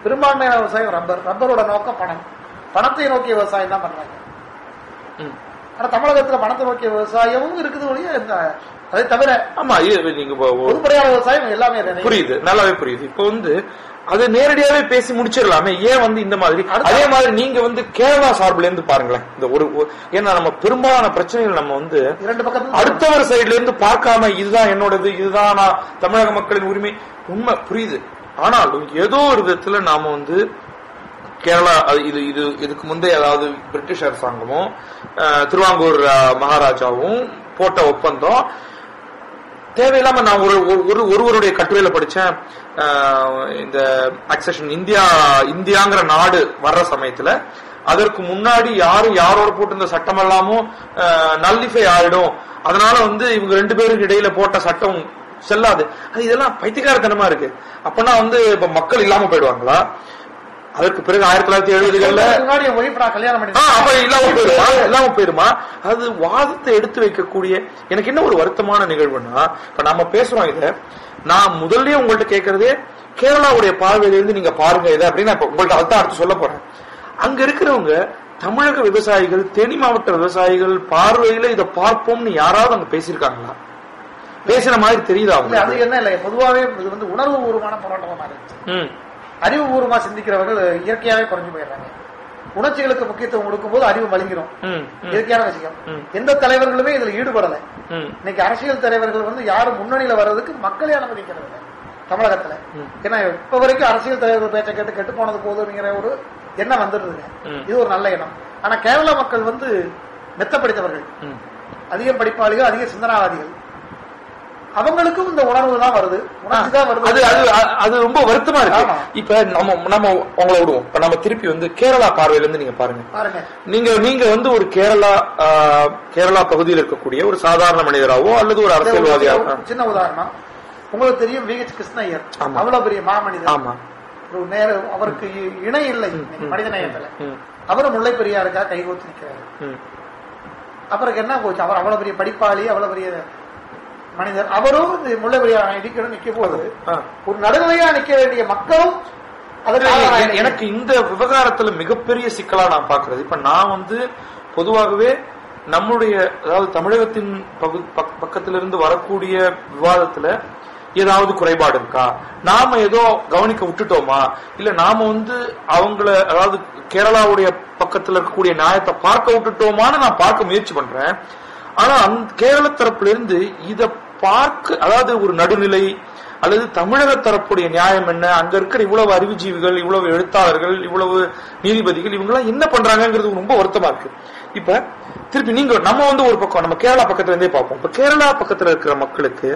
பெரும்பான்மையான விவசாயம் ரப்பர். ரப்பரோட நோக்கம் பணம். பணத்தை நோக்கிய விவசாயம் தான் பண்றாங்க. ஆனா தமிழகத்துல பணத்தை நோக்கிய விவசாயமும் இருக்குது. அதை தவிர ஆமா நீங்க பொதுப்படையான விவசாயம் எல்லாமே புரியுது, நல்லாவே புரியுது. இப்ப வந்து அது நேரடியாவே பேசி முடிச்சிடலாமே. ஏன் வந்து இந்த மாதிரி? அதே மாதிரி நீங்க வந்து கேரளா சார்பில இருந்து பாருங்களேன். இந்த ஒரு ஏன்னா நம்ம பெரும்பாலான பிரச்சனைகள் நம்ம வந்து அடுத்தவர் சைட்ல இருந்து பார்க்காம இதுதான் என்னோடது, இதுதான் நான் தமிழக மக்களின் உரிமை, உண்மை புரியுது. ஆனாலும் ஏதோ ஒரு விதத்துல நாம வந்து கேரளா இதுக்கு முந்தைய அதாவது பிரிட்டிஷ் அரசாங்கமும் திருவாங்கூர் மகாராஜாவும் போட்ட ஒப்பந்தம் தேவையில்லாம நான் ஒருவருடைய கட்டுரையில படிச்சேன். இந்த அக்செஷன் இந்தியாங்கிற நாடு வர்ற சமயத்துல அதற்கு முன்னாடி யாரோட போட்டு இந்த சட்டம் எல்லாமும் நல்லிஃபை ஆயிடும், அதனால வந்து இவங்க 2 பேருக்கு இடையில போட்ட சட்டம் செல்லாது. இதெல்லாம் பைத்தியக்காரத்தனமா இருக்கு. அப்பனா வந்து இப்ப மக்கள் இல்லாம போயிடுவாங்களா? அதற்கு பிறகு 1970கள்ல இல்லாம போயிருமா? அது வாதத்தை எடுத்து வைக்கக்கூடிய எனக்கு என்ன ஒரு வருத்தமான நிகழ்வுன்னா, இப்ப நம்ம பேசுறோம் இத, நான் முதல்லயே உங்கள்ட்ட கேட்கறதே கேரளாவுடைய பார்வையிலிருந்து நீங்க பாருங்க இதை அப்படின்னு உங்கள்ட்ட அதான் அடுத்து சொல்ல போறேன். அங்க இருக்கிறவங்க தமிழக விவசாயிகள், தேனி மாவட்ட விவசாயிகள் பார்வையில இதை பார்ப்போம்னு யாராவது அங்க பேசியிருக்காங்களா? பேசுற மாதிரி தெரியுதா? அது என்ன இல்ல, பொதுவாகவே இது வந்து உணர்வு பூர்வமான போராட்டமா இருந்துச்சு. அறிவு பூர்வமா சிந்திக்கிறவர்கள் இயற்கையாவே குறைஞ்சு போயிடுறாங்க. உணர்ச்சிகளுக்கு முக்கியத்துவம் கொடுக்கும் போது அறிவு வலிங்கிறோம். இயற்கையான விஷயம். எந்த தலைவர்களுமே இதுல ஈடுபடல. இன்னைக்கு அரசியல் தலைவர்கள் வந்து யாரும் முன்னணியில வர்றதுக்கு மக்களே அனுமதிக்கிறது இல்லை தமிழகத்துல. ஏன்னா இப்ப வரைக்கும் அரசியல் தலைவர்கள் பேச்சை கேட்டு கெட்டு போனது போதுங்கிற ஒரு எண்ணம் வந்துடுதுங்க. இது ஒரு நல்ல எண்ணம். ஆனா கேரள மக்கள் வந்து மெத்தப்படுத்தவர்கள், அதிக படிப்பாளிகள், அதிக சிந்தனாவாதிகள். அவங்களுக்கும் இந்த உணர்வு தான் வருது, உணர்ச்சி தான் வருது. அது ரொம்ப வருத்தமா இருக்கு. இப்ப நம்ம உங்களை விடுவோம். இப்ப நம்ம திருப்பி வந்து கேரளா பார்வையில இருந்து நீங்க பாருங்க. நீங்க வந்து ஒரு கேரளா பகுதியில் இருக்கக்கூடிய ஒரு சாதாரண மனிதராவோ அல்லது ஒரு அரசியல்வாதியாவோ, சின்ன உதாரணம் உங்களுக்கு தெரியும், VH கிருஷ்ணய்யர் அவ்வளவு பெரிய மாமனிதர். ஆமா, அவருக்கு இணை இல்லை மனிதநேயத்துல. அவரும் முல்லை பெரியாருக்காக கைகோத்து நிற்கிறாரு. அப்புறம் என்ன போச்சு, அவர் அவ்வளவு பெரிய படிப்பாளி, அவ்வளவு பெரிய மனிதர். அவரும் முல்லை பெரியார் இடிக்கணும் நிக்க போகுது. ஒரு நடுநிலையா நிக்க வேண்டிய மக்களும் எனக்கு இந்த விவகாரத்துல மிகப்பெரிய சிக்கலா நான் பாக்குறது. இப்ப நான் வந்து பொதுவாகவே நம்முடைய, அதாவது தமிழகத்தின் பக்கத்திலிருந்து வரக்கூடிய விவாதத்துல ஏதாவது குறைபாடு இருக்கா, நாம ஏதோ கவனிக்க விட்டுட்டோமா, இல்ல நாம வந்து அவங்கள, அதாவது கேரளாவுடைய பக்கத்துல இருக்கக்கூடிய நியாயத்தை பார்க்க விட்டுட்டோமான்னு நான் பார்க்க முயற்சி பண்றேன். ஆனா அந்த கேரள தரப்புல இருந்து இத பார்க்க, அதாவது ஒரு நடுநிலை அல்லது தமிழக தரப்புடைய நியாயம் என்ன, அங்க இருக்கிற இவ்வளவு அறிவுஜீவிகள், இவ்வளவு எழுத்தாளர்கள், இவ்வளவு நீதிபதிகள், இவங்கெல்லாம் என்ன பண்றாங்கிறது ரொம்ப வருத்தமா இருக்கு. இப்ப திருப்பி நம்ம வந்து ஒரு பக்கம், நம்ம கேரளா பக்கத்துல இருந்தே பார்ப்போம். இப்ப கேரளா பக்கத்துல இருக்கிற மக்களுக்கு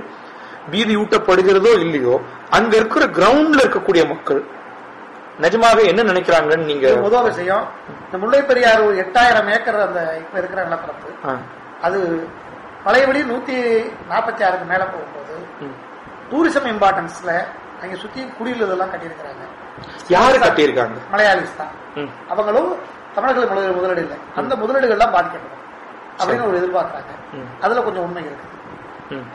பீதி ஊட்டப்படுகிறதோ இல்லையோ, அங்க இருக்கிற கிரவுண்ட்ல இருக்கக்கூடிய மக்கள் நிஜமாக என்ன நினைக்கிறாங்கன்னு நீங்க முதல் விஷயம், இந்த முல்லை பெரியாறு 8000 ஏக்கர் அந்த இப்ப இருக்கிற நிலப்பரப்பு, அது பழையபடி 146க்கு மேல போகும்போது டூரிசம் இம்பார்ட்டன்ஸ்ல அங்க சுத்தி குடியிருந்ததெல்லாம் கட்டியிருக்கிறாங்க. யாரு கட்டியிருக்காங்க? மலையாளிஸ் தான். அவங்களும் தமிழர்கள் முதலீடு இல்லை, அந்த முதலீடுகள் எல்லாம் பாதிக்கப்படும் அப்படின்னு ஒரு எதிர்பார்க்கிறாங்க. அதுல கொஞ்சம் உண்மை இருக்குது.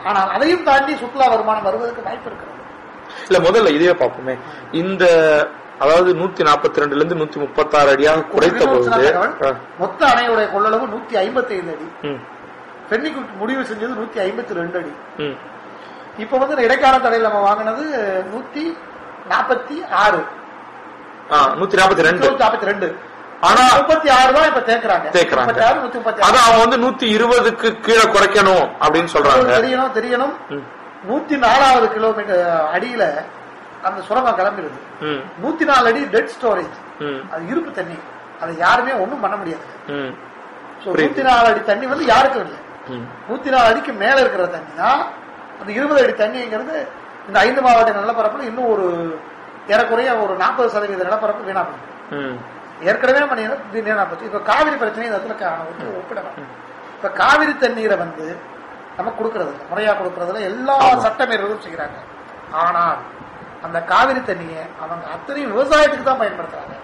ஆனால் அதையும் தாண்டி சுற்றுலா வருமானம் வருவதற்கு வாய்ப்பு இருக்கிறது. இல்ல, முதல்ல இதே பார்ப்போமே. இந்த அதாவது 142 இருந்து 136 அடியாக குறைத்த போது மொத்த அணையுடைய கொள்ளளவு 155 அடி. பெண்ணிக்கு முடிவு செஞ்சது 152 அடி. இப்ப வந்து இடைக்கால தடையில் நம்ம வாங்கினது 146, 142. ஆனா 36 தான் இப்ப தேக்குறாங்க. அதான் அவங்க வந்து 120க்கு கீழே குறைக்கணும் அப்படின்னு சொல்றாங்க. தெரியணும் 104வது கிலோமீட்டர் அடியில அந்த சுரங்கம் கிளம்பிடுது. 104 அடி டெட் ஸ்டோரேஜ், அது இருப்பு தண்ணி, அதை யாருமே ஒண்ணும் பண்ண முடியாது. 104 அடி தண்ணி வந்து யாருக்கும் இல்லை. 104 அடிக்கு மேல இருக்கிற தண்ணி தான் அந்த 20 அடி தண்ணிங்கிறது. இந்த 5 மாவட்ட நிலப்பரப்புல இன்னும் ஒரு ஏறக்குறைய ஒரு 40% நிலப்பரப்பு வீணா போகும். ஏற்கனவே போச்சு. இப்ப காவிரி பிரச்சனை இந்த இடத்துல ஒப்பிடலாம். இப்ப காவிரி தண்ணீரை வந்து நம்ம கொடுக்கறது இல்லை, முறையா கொடுக்கறதுல எல்லா சட்டமீறலும் செய்யறாங்க. ஆனால் அந்த காவிரி தண்ணியை அவங்க அத்தனையும் விவசாயத்துக்கு தான் பயன்படுத்துறாங்க.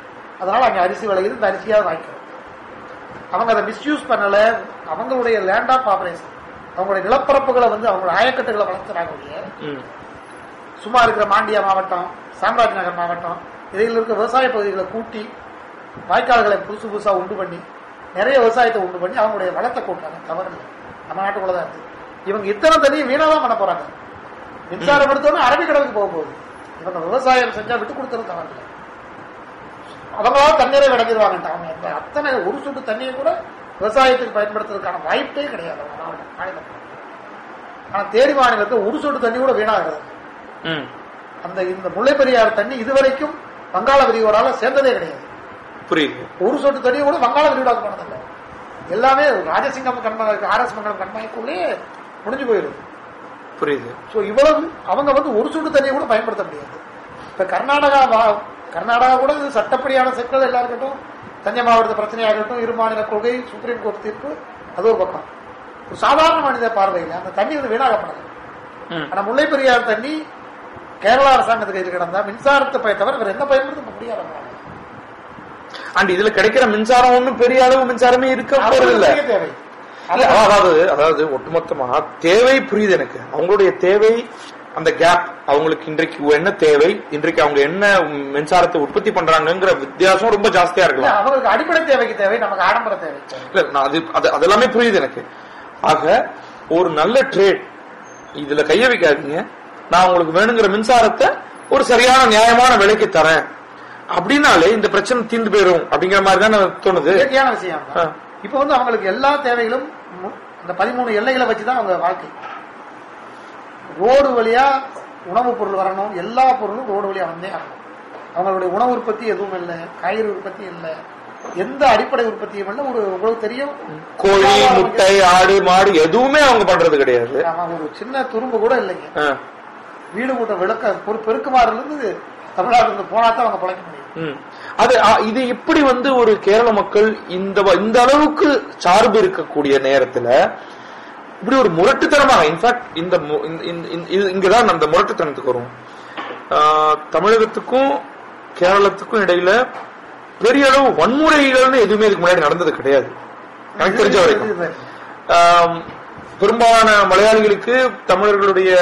அதனால அங்க அரிசி விளையுது, இந்த அரிசியாவது வாங்கிக்கிறோம். அவங்க அதை மிஸ்யூஸ் பண்ணல. அவங்களுடைய லேண்ட் ஆஃப் ஆபரேஷன், அவங்களுடைய நிலப்பரப்புகளை வந்து அவங்களோட ஆயக்கட்டுகளை வளர்த்துறாங்க. சும்மா இருக்கிற மாண்டியா மாவட்டம், சாம்ராஜ் நகர் மாவட்டம், இதில் இருக்க விவசாய பகுதிகளை கூட்டி வாய்க்கால்களை புதுசு புதுசா உண்டு பண்ணி நிறைய விவசாயத்தை உண்டு பண்ணி அவங்களுடைய வளத்தை கூட்டுறாங்க. தவறு இல்லை, நம்ம நாட்டுக்குள்ளதான் இருக்கு. இவங்க இத்தனை தண்ணியும் வீணாதான் பண்ண போறாங்க. மின்சாரம் எடுத்தோன்னு அரபிக்கடலுக்கு போக போகுது. இவங்க விவசாயம் செஞ்சா விட்டு கொடுத்தது தவறு இல்லை. அவங்களால தண்ணீரை விளங்கிடுவாங்க. அவங்க அத்தனை ஒரு சொட்டு தண்ணியை கூட விவசாயத்துக்கு பயன்படுத்துறதுக்கான வாய்ப்பே கிடையாது மாநிலம். ஆனா தேனி மாநிலத்தை ஒரு சொட்டு தண்ணி கூட வீணாகிறது. அந்த இந்த முல்லை பெரியாறு தண்ணி இதுவரைக்கும் வங்காள விரிகுடால சேர்ந்ததே கிடையாது. புரியுது. ஒரு சொட்டு தண்ணி கூட வங்காள விரிகுடாக்கு போனதில்லை. எல்லாமே ராஜசிங்கம் கண்மாய்க்கு, RS மங்கலம் கண்மாய்க்குள்ளே முடிஞ்சு போயிருது. புரியுது. இவ்வளவு அவங்க வந்து ஒரு சொட்டு தண்ணியை கூட பயன்படுத்த முடியாது. இப்ப கர்நாடகா கூட இது சட்டப்படியான சிக்கல் எல்லாம் இருக்கட்டும், தஞ்சை மாவட்ட பிரச்சனையாக இருக்கட்டும், இரு மாநில கொள்கை, சுப்ரீம் கோர்ட் தீர்ப்பு, அது ஒரு பக்கம். ஒரு சாதாரண மனித பார்வையில் அந்த தண்ணி வந்து வீணாகப்படாது. ஆனா முல்லை பெரியாறு தண்ணி கேரளா அரசாங்கத்துக்கு இது கிடந்தா மின்சாரத்தை தவிர வேற எந்த பயன்படுத்த முடியாது. அண்ட் இதுல கிடைக்கிற மின்சாரம் ஒன்றும் பெரிய அளவு மின்சாரமே இருக்க போறதில்லை. அதாவது ஒட்டுமொத்தமா தேவை புரியுது எனக்கு. அவங்களுடைய தேவை அந்த கேப், அவங்களுக்கு இன்றைக்கு என்ன தேவை, இன்றைக்கு அவங்க என்ன மின்சாரத்தை உற்பத்தி பண்றாங்கிற வித்தியாசம் ரொம்ப ஜாஸ்தியா இருக்கலாம். அவங்களுக்கு அடிப்படை தேவைக்கு தேவை, நமக்கு ஆடம்பர தேவை இல்ல. அதெல்லாமே புரியுது எனக்கு. ஆக ஒரு நல்ல ட்ரேட், இதுல கைய வைக்காதீங்க, நான் உங்களுக்கு வேணுங்கிற மின்சாரத்தை ஒரு சரியான நியாயமான விலைக்கு தரேன் அப்படின்னாலே இந்த பிரச்சனை தீர்ந்து போயிடும் அப்படிங்கிற மாதிரி தான் தோணுது. இயற்கையான விஷயம். இப்ப வந்து அவங்களுக்கு எல்லா தேவைகளும் அந்த 13 எல்லைகளை வச்சுதான் அவங்க வாழ்க்கை. ரோடு வழியா உணவுப் பொருள் வரணும், எல்லா பொருளும் ரோடு வழியா வந்தே ஆகணும். அவங்களுடைய உணவு உற்பத்தி எதுவும் இல்லை, காய்கறி உற்பத்தி இல்லை, எந்த அடிப்படை உற்பத்தியும் இல்லை. உங்களுக்கு தெரியும், கோழி, முட்டை, ஆடு, மாடு எதுவுமே அவங்க பண்றது கிடையாது. ஒரு சின்ன துரும்பு கூட இல்லைங்க. வீடு கூட்ட விளக்க பெருக்குமாறுல இருந்து தமிழ்நாடு இருந்து போனாதான் அவங்க பழைக்க முடியும். அது இது இப்படி வந்து ஒரு கேரள மக்கள் இந்த அளவுக்கு சார்பு இருக்கக்கூடிய நேரத்துல இப்படி ஒரு முரட்டுத்தனமாக, இன்ஃபேக்ட் இங்கதான் அந்த முரட்டுத்தனத்துக்கு வரும். தமிழகத்துக்கும் கேரளத்துக்கும் இடையில பெரிய அளவு வன்முறைகள்னு எதுவுமே இதுக்கு முன்னாடி நடந்தது கிடையாது எனக்கு தெரிஞ்ச வரைக்கும். பெரும்பாலான மலையாளிகளுக்கு தமிழர்களுடைய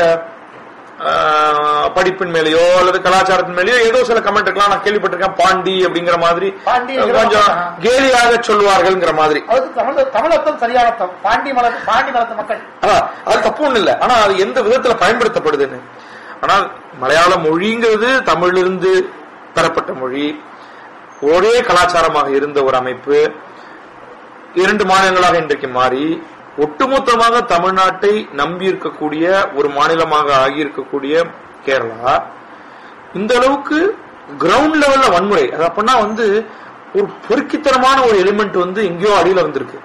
படிப்பின் மேலேயோ அல்லது கலாச்சாரத்தின் மேலேயோ ஏதோ சில கமெண்ட் இருக்கலாம். நான் கேள்விப்பட்டிருக்கேன், பாண்டி அப்படிங்கிற மாதிரி கொஞ்சம் கேலியாக சொல்லுவார்கள்ங்கிற மாதிரி. தமிழர்த்தம் சரியான பாண்டி மலத்த மக்கள், அது தப்பு ஒண்ணு இல்லை. ஆனா அது எந்த விதத்துல பயன்படுத்தப்படுதுன்னு. ஆனால் மலையாள மொழிங்கிறது தமிழிலிருந்து பெறப்பட்ட மொழி, ஒரே கலாச்சாரமாக இருந்த ஒரு அமைப்பு 2 மாநிலங்களாக இன்றைக்கு மாறி ஒட்டுமொத்தமாக தமிழ்நாட்டை நம்பி இருக்கக்கூடிய ஒரு மாநிலமாக ஆகியிருக்கக்கூடிய கேரளா இந்த அளவுக்கு கிரவுண்ட் லெவல்ல வன்முறை, அது அப்படின்னா வந்து ஒரு பொறுக்கித்தனமான ஒரு எலிமெண்ட் வந்து எங்கேயோ அடியில வந்திருக்கு.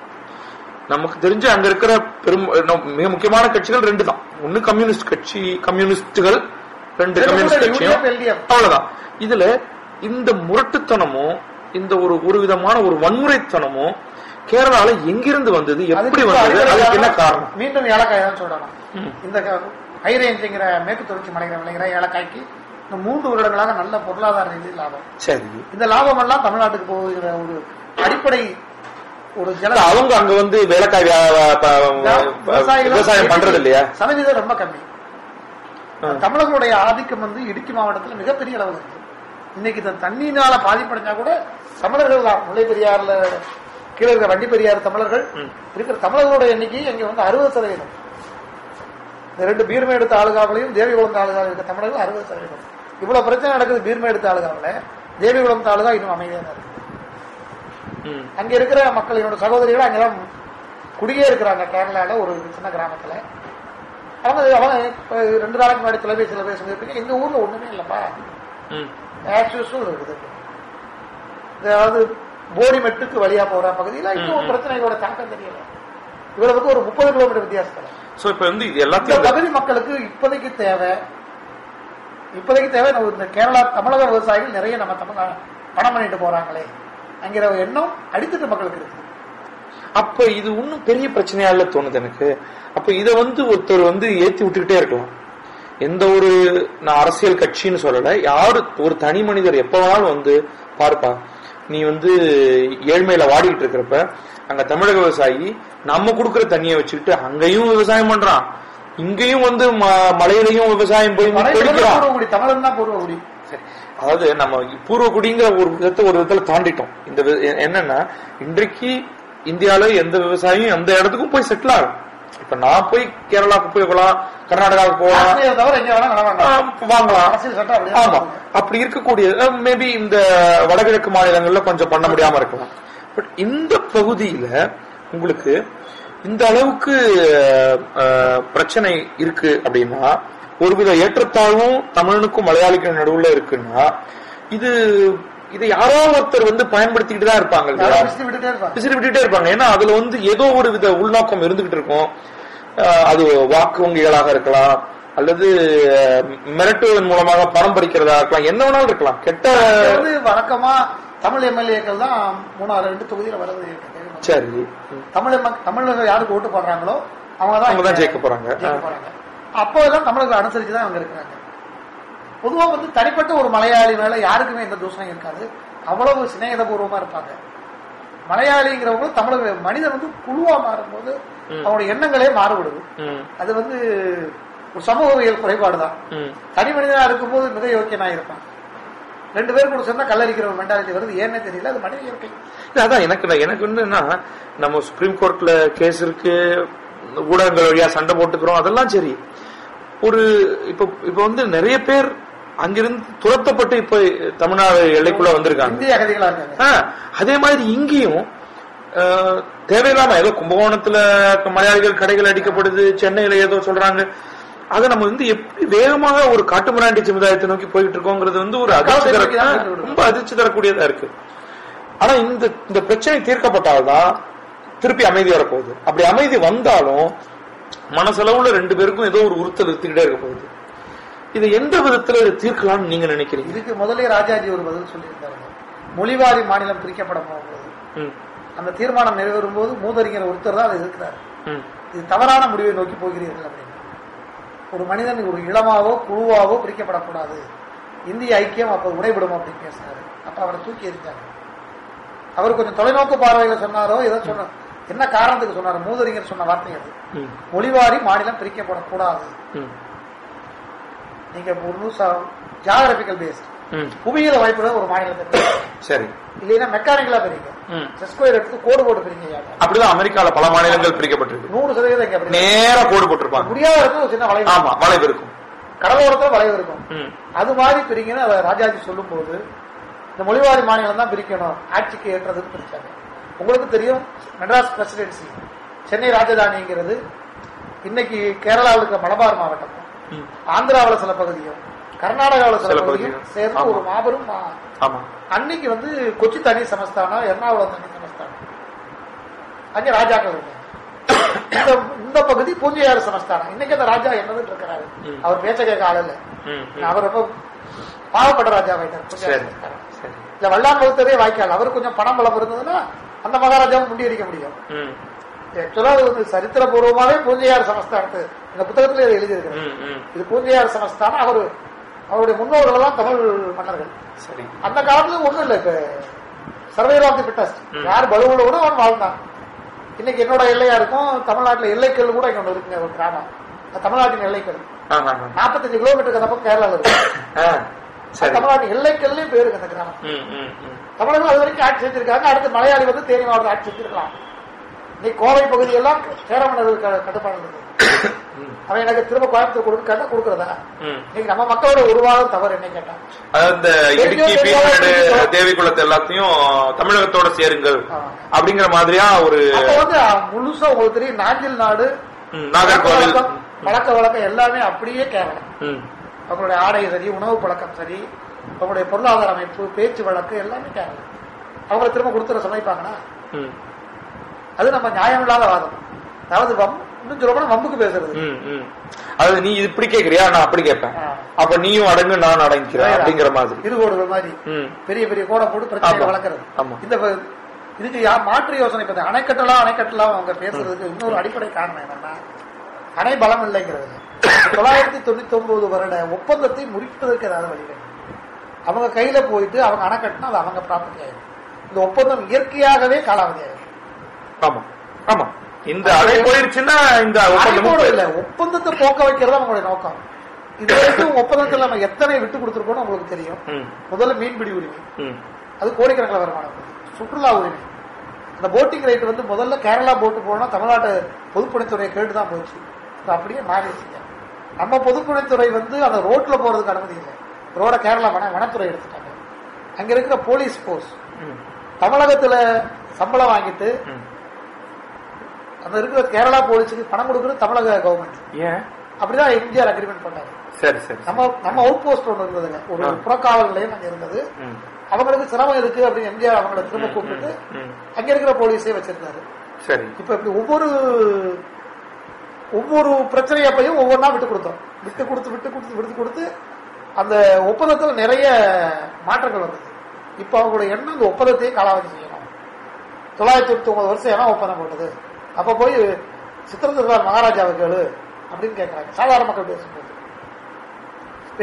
நமக்கு தெரிஞ்ச அங்க இருக்கிற மிக முக்கியமான கட்சிகள் 2 தான். ஒன்னு கம்யூனிஸ்ட் கட்சி, கம்யூனிஸ்டுகள் 2 கம்யூனிஸ்ட் கட்சியும், அவ்வளவுதான். இதுல இந்த முரட்டுத்தனமும் இந்த ஒரு விதமான ஒரு வன்முறைத்தனமும் கேரளால எங்கிருந்து வந்தது, எப்படி வந்தது, அதுக்கு என்ன காரணம்? மீண்டும் ஏலக்காய் தான் சொல்லணும். இந்த ஹைரேஞ்சுங்கிற மேற்கு தொடர்ச்சி மலைகளை விளைகிற ஏலக்காய்க்கு இந்த 3 வருடங்களாக நல்ல பொருளாதார ரீதியில் லாபம். சரி, இந்த லாபம் எல்லாம் தமிழ்நாட்டுக்கு போகிற ஒரு அடிப்படை ஒரு அவங்க அங்க வந்து வேலைக்காய் விவசாயம் பண்றது இல்லையா, சதவீதம் ரொம்ப கம்மி. தமிழர்களுடைய ஆதிக்கம் வந்து இடுக்கி மாவட்டத்தில் மிகப்பெரிய அளவு இருக்கு. இன்னைக்கு தண்ணியினால பாதிப்படைஞ்சா கூட தமிழர்கள் தான். முல்லை பெரியாறுல கீழே இருக்கிற வண்டி பெரியாறு தமிழர்கள் இருக்கிற தமிழர்களுடைய எண்ணிக்கை இங்க வந்து 60%. இந்த 2 பீர்மேடு தாலுகாவிலையும் தேவிகுளம் தாலுகாவில் இருக்க தமிழர்கள் 60%. இவ்வளவு பிரச்சனை நடக்குது பீர்மேடு தாலுகாவில். தேவிகுளம் தாலுகா இன்னும் அமைதியாக இருக்கு. அங்க இருக்கிற மக்கள், என்னோட சகோதரிகள் அங்கெல்லாம் குடியே இருக்கிறாங்க. கேரளால ஒரு சின்ன கிராமத்துல அவங்க 2 நாளைக்கு முன்னாடி தொலைபேசியில் பேசுறது, எங்க ஊர்ல ஒண்ணுமே இல்லப்பா, இருக்குது. அதாவது போடிமெட்டுக்கு வழியா போற பகுதியில இன்னும் பிரச்சனைகளோட தாக்கம் தெரியல. இவ்வளவுக்கு ஒரு 30 கிலோமீட்டர் வித்தியாசத்துல பகுதி மக்களுக்கு இப்போதைக்கு தேவை இந்த கேரளா தமிழக விவசாயிகள் நிறைய நம்ம பணம் பண்ணிட்டு போறாங்களே அங்கிற எண்ணம் அடித்தட்டு மக்களுக்கு இருக்கு. அப்ப இது இன்னும் பெரிய பிரச்சனையா இல்ல தோணுது எனக்கு. அப்ப இத வந்து ஒருத்தர் வந்து ஏத்தி விட்டுக்கிட்டே இருக்கலாம். எந்த ஒரு நான் அரசியல் கட்சின்னு சொல்லல, யாரு ஒரு தனி மனிதர் எப்ப வேணாலும் வந்து பார்ப்பா, நீ வந்து ஏழ்மையில வாடிக்கிட்டு இருக்கிறப்ப அங்க தமிழக விவசாயி நம்ம கொடுக்கற தண்ணியை வச்சுக்கிட்டு அங்கேயும் விவசாயம் பண்றான், இங்கேயும் வந்து மலையிலையும் விவசாயம் போய் தமிழன் தான் பூர்வகுடி. அதாவது நம்ம பூர்வகுடிங்கிற ஒரு விதத்துல தாண்டிட்டோம். இந்த என்னன்னா இன்றைக்கு இந்தியாவில எந்த விவசாயியும் எந்த இடத்துக்கும் போய் செட்டில் ஆகும். இப்ப நான் போய் கேரளாவுக்கு போகலாம், கர்நாடகாவுக்கு போகலாம், வாங்கலாம். ஆமா, அப்படி இருக்கக்கூடிய மேபி இந்த வடகிழக்கு மாநிலங்கள்ல கொஞ்சம் பண்ண முடியாம இருக்கலாம். பட் இந்த பகுதியில உங்களுக்கு இந்த அளவுக்கு பிரச்சனை இருக்கு அப்படின்னா, ஒருவித ஏற்றத்தாழ்வும் தமிழனுக்கும் மலையாளிக்கும் நடுவுல இருக்குன்னா, இதை யாரோ ஒருத்தர் வந்து பயன்படுத்திக்கிட்டு தான் இருப்பாங்க, விட்டுட்டே இருப்பாங்க. ஏன்னா அதுல வந்து ஏதோ ஒரு வித உள்நோக்கம் இருந்துகிட்டு இருக்கும். அது வாக்கு வங்கிகளாக இருக்கலாம், அல்லது மிரட்டுவதன் மூலமாக பணம் பறிக்கிறதா இருக்கலாம், என்ன வேணாலும் இருக்கலாம். கெட்ட வழக்கமா தமிழ் எம்எல்ஏக்கள் தான் 3-2 தொகுதியில வருது. சரி, தமிழர்கள் யாருக்கு ஓட்டு போடுறாங்களோ அவங்க தான் ஜெயிக்க போறாங்க. அப்போதான் தமிழர்கள் அனுசரிச்சுதான் அவங்க இருக்கிறாங்க. பொதுவா வந்து தனிப்பட்ட ஒரு மலையாளி மேல யாருக்குமே எந்த தூஷணம் இருக்காது, அவ்வளவு சிநேகபூர்வமா இருப்பாங்க. மலையாளிங்கிறவங்க தமிழக மனிதன் வந்து குழுவா மாறும்போது அவனுடைய எண்ணங்களே மாறுபடுது. அது வந்து ஒரு சமூகவியல் குறைபாடுதான். தனி மனிதனா இருக்கும்போது மிக யோக்கியனா இருப்பான். 2 பேர் கூட சொன்னா கல்லடிக்கிற ஒரு மென்டாலிட்டி வருது. ஏன்னே தெரியல. அது மனித இயற்கை. அதான் எனக்கு என்னன்னா, நம்ம சுப்ரீம் கோர்ட்ல கேஸ் இருக்கு, ஊடகங்கள் வழியா சண்டை போட்டுக்கிறோம், அதெல்லாம் சரி. ஒரு இப்ப வந்து நிறைய பேர் அங்கிருந்து துரத்தப்பட்டு இப்ப தமிழ்நாடு எல்லைக்குள்ள வந்திருக்காங்க, இந்திய அகதிகளா இருக்காங்க. அதே மாதிரி இங்கேயும் தேவையில்லாம ஏதோ கும்பகோணத்துல மலையாளிகள் கடைகள் அடிக்கப்படுது, சென்னையில ஏதோ சொல்றாங்க. அதை நம்ம வந்து எப்படி வேகமாக ஒரு காட்டுமிராண்டி சமுதாயத்தை நோக்கி போயிட்டு இருக்கோங்கிறது வந்து ஒரு ரொம்ப அதிர்ச்சி தரக்கூடியதா இருக்கு. ஆனா இந்த பிரச்சனை தீர்க்கப்பட்டால்தான் திருப்பி அமைதி வரப்போகுது. அப்படி அமைதி வந்தாலும் மனசளவுல 2 பேருக்கும் ஏதோ ஒரு உறுத்தல் இருந்துகிட்டே இருக்க போகுது. இதை எந்த விதத்துல தீர்க்கலாம்னு நீங்க நினைக்கிறீங்க? இதுக்கு முதலே ராஜாஜி ஒரு பதில் சொல்லியிருந்தாரு. மொழிவாரி மாநிலம் பிரிக்கப்பட போகும்போது அந்த தீர்மானம் நிறைவேறும் போது மூதறிஞர் ஒருத்தர் தான் அதை இருக்கிறார். இது தவறான முடிவை நோக்கி போகிறீர்கள் அப்படின்னு. ஒரு மனிதன் ஒரு இளமாவோ குழுவாவோ பிரிக்கப்படக்கூடாது, இந்திய ஐக்கியம் அப்ப உடைபடும் அப்படின்னு பேசினாரு. அப்ப அவரை தூக்கி எறிஞ்சாங்க. அவர் கொஞ்சம் தொலைநோக்கு பார்வையில சொன்னாரோ ஏதோ சொன்னார். என்ன காரணத்துக்கு சொன்னார்? மூதறிஞர் சொன்ன வார்த்தை அது. மொழிவாரி மாநிலம் பிரிக்கப்படக்கூடாது. நீங்க ஒரு ஜியாகிரபிக்கல் பேஸ்ட் புவியியல வாய்ப்புள்ள ஒரு மாநிலத்தை சரி, இல்லைன்னா மெக்கானிக்கலா பிரிங்க, ஸ்கொயர் எடுத்து கோடு போட்டு பிரிங்க. அப்படிதான் அமெரிக்கால பல மாநிலங்கள் பிரிக்கப்பட்டிருக்கு. 100% நேரா கோடு போட்டிருப்பாங்க. முடியாத இடத்துல ஒரு சின்ன வளைவு, ஆமா வளைவு இருக்கும், கடலோரத்துல வளைவு இருக்கும். அது மாதிரி பிரிங்கன்னு அதை ராஜாஜி சொல்லும் போது இந்த மொழிவாரி மாநிலம் தான் பிரிக்கணும், ஆட்சிக்கு ஏற்றதுன்னு பிரிச்சாங்க. உங்களுக்கு தெரியும், மெட்ராஸ் பிரசிடென்சி சென்னை ராஜதானிங்கிறது இன்னைக்கு கேரளாவில் இருக்கிற மலபார் மாவட்டம், ஆந்திராவில் சில பகுதியும் கர்நாடகாவில் சில பகுதியும் சேர்ந்து ஒரு மாபெரும். அன்னைக்கு வந்து கொச்சி தனி சமஸ்தானம், எர்ணாகுளம் தனி சமஸ்தானம், அங்கே ராஜாக்கள் இருக்காங்க. இந்த பகுதி பூஞ்சையாறு சமஸ்தானம். இன்னைக்கு அந்த ராஜா என்னதுன்னு இருக்கிறாரு, அவர் பேச்ச கேட்க ஆள் இல்ல. அவர் ரொம்ப பாவப்பட்ட ராஜா ஆயிட்டார். இல்ல வல்லான் வகுத்ததே வாய்க்கால். அவர் கொஞ்சம் பணம் பலம் இருந்ததுன்னா அந்த மகாராஜாவும் முண்டியடிக்க முடியும். ஆக்சுவலா அது வந்து சரித்திரபூர்வமாவே பூஞ்சையாறு சமஸ்தானத்து இந்த புத்தகத்துல எழுதியிருக்கிறார். இது பூஞ்சையாறு சமஸ்தானம். அவருடைய முன்னோர்கள் எல்லாம் தமிழ் மன்னர்கள். அந்த காலத்துல ஒண்ணும் இல்லை, இப்ப சர்வைவல் ஆஃப் தி ஃபிட்டஸ்ட், யார் பலுவுல கூட அவன் வாழ்ந்தான். இன்னைக்கு என்னோட எல்லையா இருக்கும், தமிழ்நாட்டுல எல்லைக்கல் கூட இங்க ஒண்ணு இருக்குங்க, ஒரு கிராமம், தமிழ்நாட்டின் எல்லைக்கல். 45 கிலோமீட்டருக்கு அந்த பக்கம் கேரளால இருக்கு. தமிழ்நாட்டு எல்லைக்கல்லையும் பேருக்கு அந்த கிராமம். தமிழர்கள் அது வரைக்கும் ஆட்சி செஞ்சிருக்காங்க. அடுத்து மலையாளி வந்து தேனி மாவட்டத்தில் ஆட்சி செஞ்சிருக்கலாம். இன்னைக்கு கோவை பகுதியெல்லாம் சேர மன்னர்கள் கட்டுப்பாடு இருந்தது. அவன் எனக்கு திரும்ப கோயம்புத்தூர் கொடுக்க கொடுக்கறதா? இன்னைக்கு நம்ம மக்களோட உருவாக தவறு என்ன கேட்டா, தேவி குலத்தை எல்லாத்தையும் தமிழகத்தோட சேருங்கள் அப்படிங்கிற மாதிரியா ஒரு வந்து முழுசா உங்களுக்கு தெரியும். நாஞ்சில் நாடு, நாகர்கோவில், பழக்க வழக்கம் எல்லாமே அப்படியே கேரளம். அவங்களுடைய ஆடை சரி, உணவு பழக்கம் சரி, அவங்களுடைய பொருளாதார அமைப்பு, பேச்சு வழக்கு எல்லாமே கேரளம். அவங்களை திரும்ப கொடுத்துட சமைப்பாங்கன்னா அது நம்ம நியாயம் இல்லாத வாதம். அதாவது இன்னும் சொல்ல போனா வம்புக்கு பேசுறது. அதாவது நீ இப்படி கேக்குறியா, நான் அப்படி கேட்பேன், அப்ப நீயும் அடங்கு நான் அடங்கிக்கிறேன் அப்படிங்கிற மாதிரி இருகோடுகள் மாதிரி பெரிய பெரிய கோடை போட்டு பிரச்சனை வளர்க்கறது. இந்த இதுக்கு மாற்று யோசனை அணைக்கட்டலாம் அவங்க பேசுறதுக்கு இன்னொரு அடிப்படை காரணம் என்னன்னா, அணை பலம் இல்லைங்கிறது. 999 வருட ஒப்பந்தத்தை முடிப்பதற்கு ஏதாவது வழி வேண்டும். அவங்க கையில போயிட்டு அவங்க அணை கட்டினா அது அவங்க ப்ராப்பர்ட்டி ஆயிடும். இந்த ஒப்பந்தம் இயற்கையாகவே காலாவதி ஆயிடும். ஆமா ஆமா, இந்த அணை போயிருச்சுன்னா இந்த இல்ல, ஒப்பந்தத்தை போக்க வைக்கிறது அவங்களுடைய நோக்கம். இது வரைக்கும் ஒப்பந்தத்தில் நம்ம எத்தனை விட்டு கொடுத்துருக்கோம் உங்களுக்கு தெரியும். முதல்ல மீன்பிடி உரிமை, அது கோடிக்கணக்கில் வருமானம். சுற்றுலா உரிமை, அந்த போட்டிங் ரைட் வந்து முதல்ல கேரளா போட்டு போனா தமிழ்நாட்டு பொதுப்பணித்துறையை கேட்டுதான் போச்சு. அப்படியே மாறிடுச்சு. நம்ம பொதுப்பணித்துறை வந்து அந்த ரோட்ல போறதுக்கு அனுமதி இல்லை. ரோட கேரளா வனத்துறை எடுத்துட்டாங்க. அங்க இருக்கிற போலீஸ் போர்ஸ் தமிழகத்துல சம்பளம் வாங்கிட்டு அந்த இருக்கிற கேரளா போலீஸுக்கு பணம் கொடுக்குறது தமிழக கவர்மெண்ட். அப்படிதான் எம்ஜிஆர் அக்ரிமெண்ட் பண்ணாரு. சரி சரி. நம்ம அவுட் போஸ்ட் ஒன்று இருந்ததுங்க, ஒரு புறக்காவல் நிலையம் அங்க இருந்தது. அவங்களுக்கு சிரமம் இருக்கு அப்படின்னு எம்ஜிஆர் அவங்களை திரும்ப கூப்பிட்டு அங்க இருக்கிற போலீஸே வச்சிருந்தாரு. சரி. இப்ப இப்படி ஒவ்வொரு பிரச்சனையப்பையும் ஒவ்வொன்றா விட்டு கொடுத்து அந்த ஒப்பந்தத்தில் நிறைய மாற்றங்கள் வந்தது. இப்ப அவங்களுடைய எண்ணம் இந்த ஒப்பந்தத்தையே காலாவதி செய்யணும். 999 வருஷம் ஏன்னா ஒப்பந்தம் போட்டது, அப்ப போய் சித்திரந்தார் மகாராஜாவை கேளு அப்படின்னு கேட்கிறாங்க சாதாரண மக்கள் பேசும்போது.